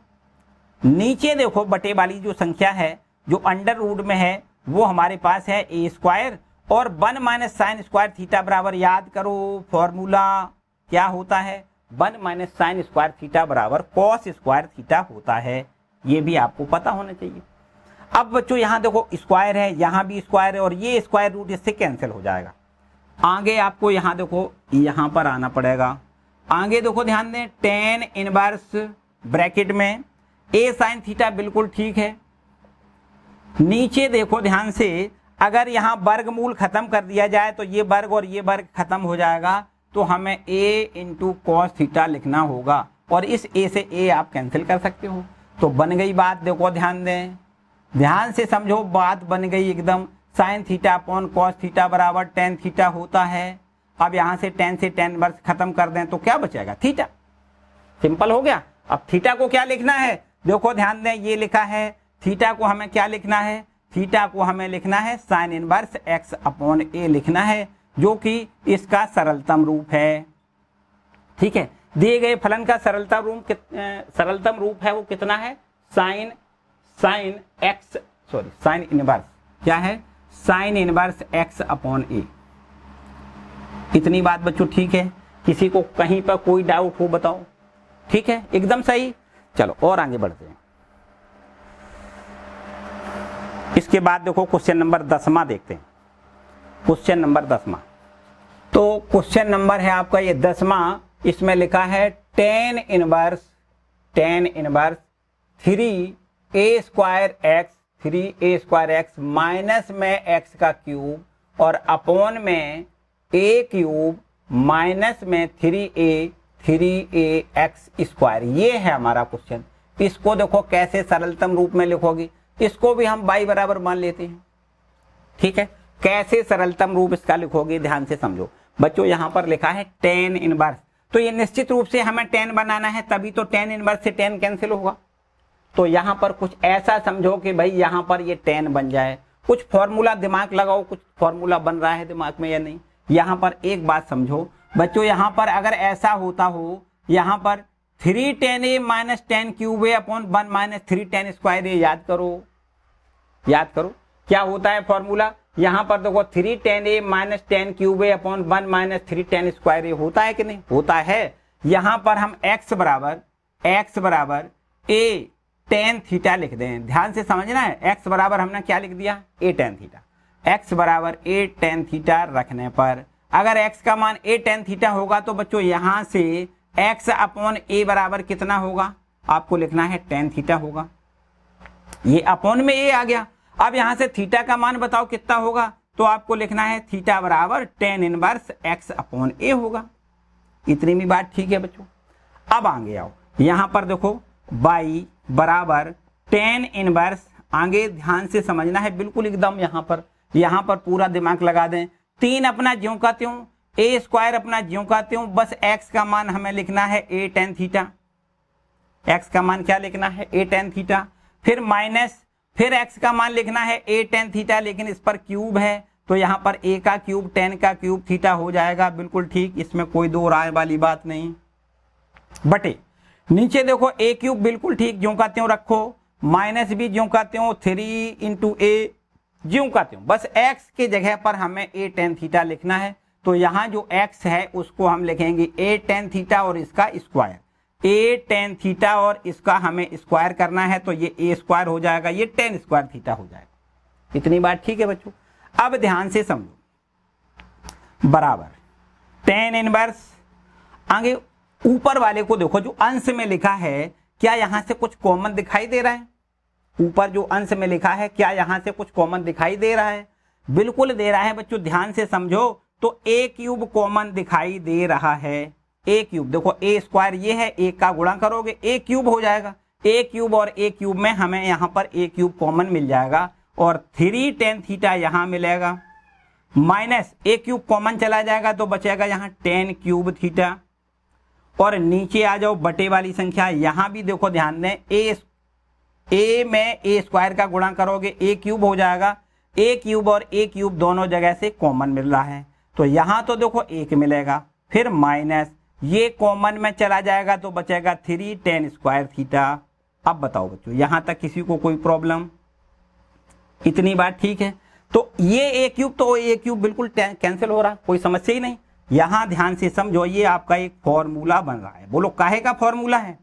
नीचे देखो बटे वाली जो संख्या है जो अंडर रूट में है वो हमारे पास है a स्क्वायर, और 1 माइनस साइन स्क्वायर थीटा बराबर, याद करो फॉर्मूला क्या होता है, 1 माइनस साइन स्क्वायर थीटा बराबर कॉस स्क्वायर थीटा होता है। ये भी आपको पता होना चाहिए। अब बच्चों यहाँ देखो स्क्वायर है, यहाँ भी स्क्वायर है और ये स्क्वायर रूट इससे कैंसिल हो जाएगा। आगे आपको यहाँ देखो यहाँ पर आना पड़ेगा। आगे देखो ध्यान दें, टेन इनवर्स ब्रैकेट में a साइन थीटा बिल्कुल ठीक है। नीचे देखो ध्यान से, अगर यहाँ वर्गमूल खत्म कर दिया जाए तो ये वर्ग और ये वर्ग खत्म हो जाएगा, तो हमें a इंटू कॉस थीटा लिखना होगा और इस a से a आप कैंसिल कर सकते हो। तो बन गई बात, देखो ध्यान दें, ध्यान से समझो, बात बन गई एकदम। Sine theta upon cos theta बराबर टेन थीटा होता है। अब यहाँ से टेन से टेन वर्स खत्म कर दें तो क्या बचेगा, थीटा। सिंपल हो गया। अब थीटा को क्या लिखना है, देखो ध्यान दें, ये लिखा है। थीटा को हमें क्या लिखना है, थीटा को हमें लिखना है sine inverse x upon a लिखना है, जो कि इसका सरलतम रूप है। ठीक है, दिए गए फलन का सरलतम रूप है वो कितना है, साइन इनवर्स क्या है, sine inverse x upon a। इतनी बात बच्चों ठीक है, किसी को कहीं पर कोई डाउट हो बताओ। ठीक है, एकदम सही। चलो और आगे बढ़ते हैं। इसके बाद देखो क्वेश्चन नंबर 10वां देखते हैं। क्वेश्चन नंबर 10वां, तो क्वेश्चन नंबर है आपका ये 10वां, इसमें लिखा है tan inverse 3a square x minus में x का क्यूब और अपॉन में a क्यूब माइनस में 3a x स्क्वायर। ये है हमारा क्वेश्चन। इसको देखो कैसे सरलतम रूप में लिखोगी, इसको भी हम y बराबर मान लेते हैं। ठीक है, कैसे सरलतम रूप इसका लिखोगे ध्यान से समझो बच्चों। यहां पर लिखा है tan इनवर्स, तो ये निश्चित रूप से हमें tan बनाना है, तभी तो tan इनवर्स से tan कैंसिल होगा। तो यहां पर कुछ ऐसा समझो कि भाई यहां पर ये tan बन जाए। कुछ फॉर्मूला दिमाग लगाओ, कुछ फॉर्मूला बन रहा है दिमाग में या नहीं। यहां पर एक बात समझो बच्चों, यहां पर अगर ऐसा होता हो, यहां पर 3 tan a minus tan cube a upon 1 minus 3 tan square a, याद करो क्या होता है फॉर्मूला। यहां पर देखो 3 tan a minus tan cube a upon 1 minus 3 tan square a होता है कि नहीं, होता है। यहां पर हम x बराबर a tan थीटा लिख दें, ध्यान से समझना है। x बराबर हमने क्या लिख दिया, a tan थीटा। x बराबर a tan थीटा रखने पर अगर x का मान a tan थीटा होगा तो बच्चों यहां से x अपॉन a बराबर कितना होगा, आपको लिखना है tan थीटा होगा। ये अपॉन में a आ गया। अब यहां से थीटा का मान बताओ कितना होगा, तो आपको लिखना है थीटा बराबर tan inverse x upon a होगा। इतनी भी बात ठीक है बच्चों। अब आगे आओ, यहां पर देखो y बराबर tan इनवर्स, आगे ध्यान से समझना है बिल्कुल एकदम। यहां पर पूरा दिमाग लगा दें। 3 अपना ज्यों का त्यों, a स्क्वायर अपना ज्यों का त्यों, बस x का मान हमें लिखना है a tan थीटा। x का मान क्या लिखना है, a tan थीटा। फिर माइनस, फिर x का मान लिखना है a tan थीटा, लेकिन इस पर क्यूब है तो यहाँ पर a का क्यूब tan का क्यूब थीटा हो जाएगा, बिल्कुल ठीक, इसमें कोई दो राय वाली बात नहीं। बटे नीचे देखो a क्यूब बिल्कुल ठीक ज्यों का त्यों रखो, माइनस भी ज्यों का त्यों, 3 इंटू a ज्यों का त्यों, बस x के जगह पर हमें a tan थीटा लिखना है। तो यहाँ जो x है उसको हम लिखेंगे a tan थीटा और इसका स्क्वायर, a tan थीटा और इसका हमें स्क्वायर करना है, तो ये a स्क्वायर हो जाएगा, ये tan स्क्वायर थीटा हो जाएगा। इतनी बात ठीक है बच्चों। अब ध्यान से समझो, बराबर tan इनवर्स, आगे ऊपर वाले को देखो जो अंश में लिखा है, क्या यहां से कुछ कॉमन दिखाई दे रहा है। ऊपर जो अंश में लिखा है क्या यहां से कुछ कॉमन दिखाई दे रहा है, बिल्कुल दे रहा है बच्चों, ध्यान से समझो। तो a क्यूब कॉमन दिखाई दे रहा है, a क्यूब देखो a स्क्वायर ये है, a का गुणा करोगे a क्यूब हो जाएगा, a क्यूब और a क्यूब में हमें यहाँ पर a क्यूब कॉमन मिल जाएगा और 3 tan थीटा यहाँ मिलेगा, माइनस a क्यूब कॉमन चला जाएगा तो बचेगा यहाँ tan क्यूब थीटा। और नीचे आ जाओ बटे वाली संख्या, यहाँ भी देखो ध्यान दें, a में a स्क्वायर का गुणा करोगे a क्यूब हो जाएगा, a क्यूब और a क्यूब दोनों जगह से कॉमन मिल रहा है, तो यहाँ तो देखो 1 मिलेगा, फिर माइनस ये कॉमन में चला जाएगा तो बचेगा 3 tan स्क्वायर थीटा। अब बताओ बच्चों यहाँ तक किसी को कोई प्रॉब्लम, इतनी बात ठीक है। तो ये a क्यूब तो a क्यूब बिल्कुल कैंसिल हो रहा, कोई समस्या ही नहीं। यहाँ ध्यान से समझो, ये आपका एक फॉर्मूला बन रहा है, बोलो काहे का फॉर्मूला है,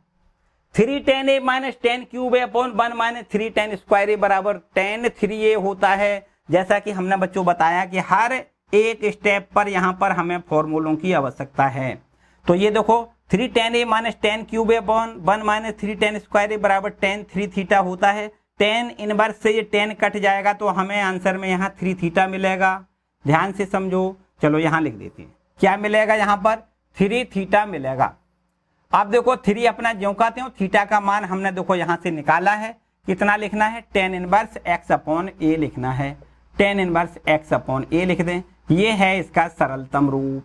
3 tan a minus tan cube a upon 1 minus 3 tan square a बराबर tan 3a होता है। जैसा कि हमने बच्चों बताया कि हर एक स्टेप पर यहाँ पर हमें फॉर्मूलों की आवश्यकता है। तो ये देखो 3 tan a minus tan cube a upon 1 minus 3 tan square a बराबर tan 3 थीटा होता है। tan इनवर्स से ये tan कट जाएगा तो हमें आंसर में यहाँ 3 थीटा मिलेगा, ध्यान से समझो। चलो यहाँ लिख देते हैं, क्या मिलेगा, यहाँ पर 3 थीटा मिलेगा। अब देखो 3 अपना ज्यों का त्यों, थीटा का मान हमने देखो यहाँ से निकाला है, कितना लिखना है, tan inverse x upon a लिखना है, tan inverse x upon a लिख दें। ये है इसका सरलतम रूप।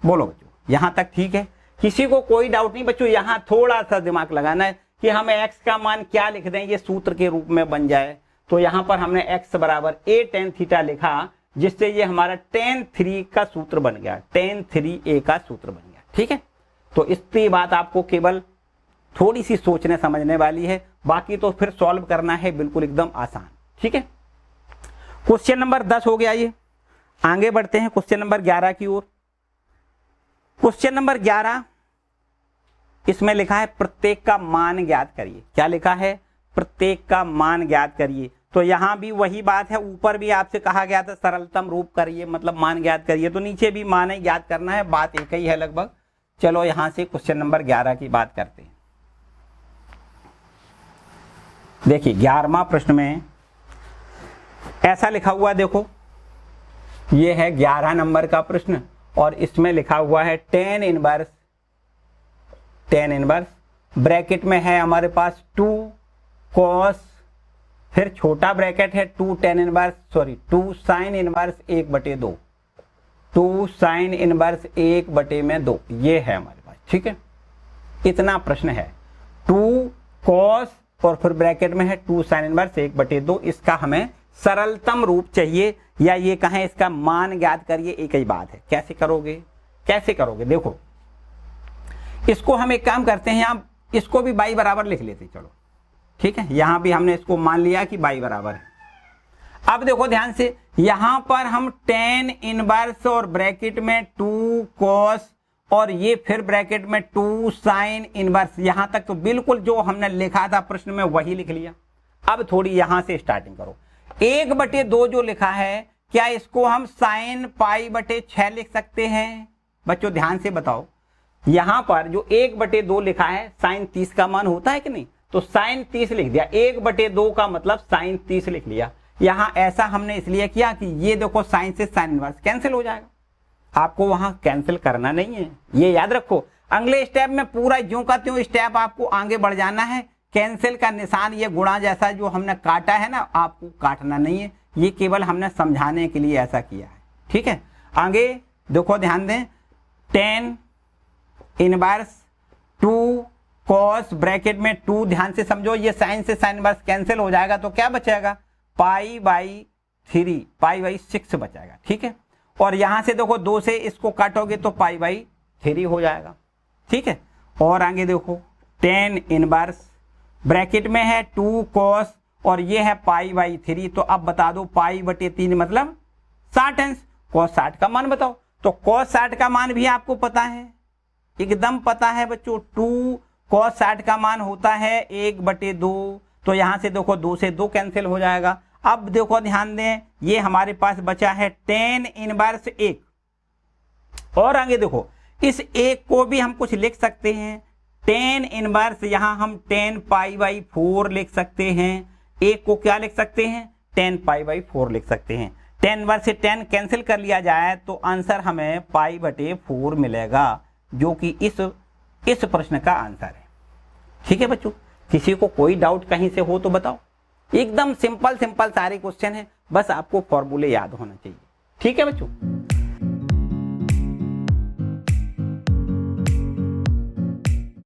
बोलो बच्चों यहाँ तक ठीक है, किसी को कोई डाउट नहीं बच्चों। यहाँ थोड़ा सा दिमाग लगाना है कि हमें x का मान क्या लिख दें, ये सूत्र के रूप में बन जाए। तो यहाँ पर हमने x बराबर a tan थीटा लिखा, जिससे ये हमारा tan 3 का सूत्र बन गया, tan 3a का सूत्र बन गया। ठीक है, तो इतनी बात आपको केवल थोड़ी सी सोचने समझने वाली है, बाकी तो फिर सॉल्व करना है बिल्कुल एकदम आसान। ठीक है, क्वेश्चन नंबर 10 हो गया। ये आगे बढ़ते हैं क्वेश्चन नंबर 11 की ओर। क्वेश्चन नंबर 11, इसमें लिखा है प्रत्येक का मान ज्ञात करिए। क्या लिखा है, प्रत्येक का मान ज्ञात करिए। तो यहाँ भी वही बात है, ऊपर भी आपसे कहा गया था सरलतम रूप करिए, मतलब मान ज्ञात करिए, तो नीचे भी मान ही ज्ञात करना है, बात एक ही है लगभग। चलो यहां से क्वेश्चन नंबर 11 की बात करते हैं। देखिए 11वां प्रश्न में ऐसा लिखा हुआ है, देखो ये है 11 नंबर का प्रश्न और इसमें लिखा हुआ है tan इनवर्स ब्रैकेट में है हमारे पास 2 cos, फिर छोटा ब्रैकेट है 2 sin इनवर्स 1/2, 2 sin इनवर्स 1/2, ये है हमारे पास। ठीक है, इतना प्रश्न है। 2 cos और फिर ब्रैकेट में है 2 sin इनवर्स 1/2, इसका हमें सरलतम रूप चाहिए, या ये कहें इसका मान ज्ञात करिए, एक ही बात है। कैसे करोगे? देखो इसको हम एक काम करते हैं, यहां इसको भी y बराबर लिख लेते हैं। चलो ठीक है, यहां भी हमने इसको मान लिया कि y बराबर है। अब देखो ध्यान से, यहां पर हम tan इनवर्स और ब्रैकेट में 2 cos और ये फिर ब्रैकेट में 2 sin इनवर्स, यहां तक तो बिल्कुल जो हमने लिखा था प्रश्न में वही लिख लिया। अब थोड़ी यहां से स्टार्टिंग करो। 1/2 जो लिखा है, क्या इसको हम sin π/6 लिख सकते हैं? बच्चों ध्यान से बताओ, यहां पर जो 1/2 लिखा है sin 30 का मान होता है कि नहीं, तो sin 30 लिख दिया। 1/2 का मतलब sin 30 लिख लिया। यहां ऐसा हमने इसलिए किया कि ये देखो sin से sin इनवर्स कैंसिल हो जाएगा, आपको वहां कैंसिल करना नहीं है, ये याद रखो। अगले स्टेप में पूरा ज्यों का त्यों स्टेप आपको आगे बढ़ जाना है। कैंसिल का निशान ये गुणा जैसा जो हमने काटा है ना, आपको काटना नहीं है, ये केवल हमने समझाने के लिए ऐसा किया है। ठीक है, आगे देखो ध्यान दें, tan इनवर्स 2 cos ब्रैकेट में 2, ध्यान से समझो, ये sin से sin इनवर्स कैंसिल हो जाएगा, तो क्या बचेगा π/6 बचेगा। ठीक है, और यहां से देखो 2 से इसको काटोगे तो π/3 हो जाएगा। ठीक है, और आगे देखो tan इनवर्स ब्रैकेट में है 2 cos और ये है π/3, तो अब बता दो π/3 मतलब 60 अंश। cos 60 का मान बताओ, तो cos 60 का मान भी आपको पता है, एकदम पता है बच्चों। 2 cos 60 का मान होता है 1/2, तो यहां से देखो 2 से 2 कैंसिल हो जाएगा। अब देखो ध्यान दें, ये हमारे पास बचा है tan इनवर्स 1, और आगे देखो इस 1 को भी हम कुछ लिख सकते हैं। tan इनवर्स यहां हम tan π/4 लिख सकते हैं। 1 को क्या लिख सकते हैं? tan π/4 लिख सकते हैं। tan इनवर्स से tan कैंसिल कर लिया जाए तो आंसर हमें π/4 मिलेगा, जो कि इस प्रश्न का आंसर है। ठीक है बच्चों, किसी को कोई डाउट कहीं से हो तो बताओ। एकदम सिंपल सारे क्वेश्चन है, बस आपको फॉर्मूले याद होना चाहिए। ठीक है बच्चों।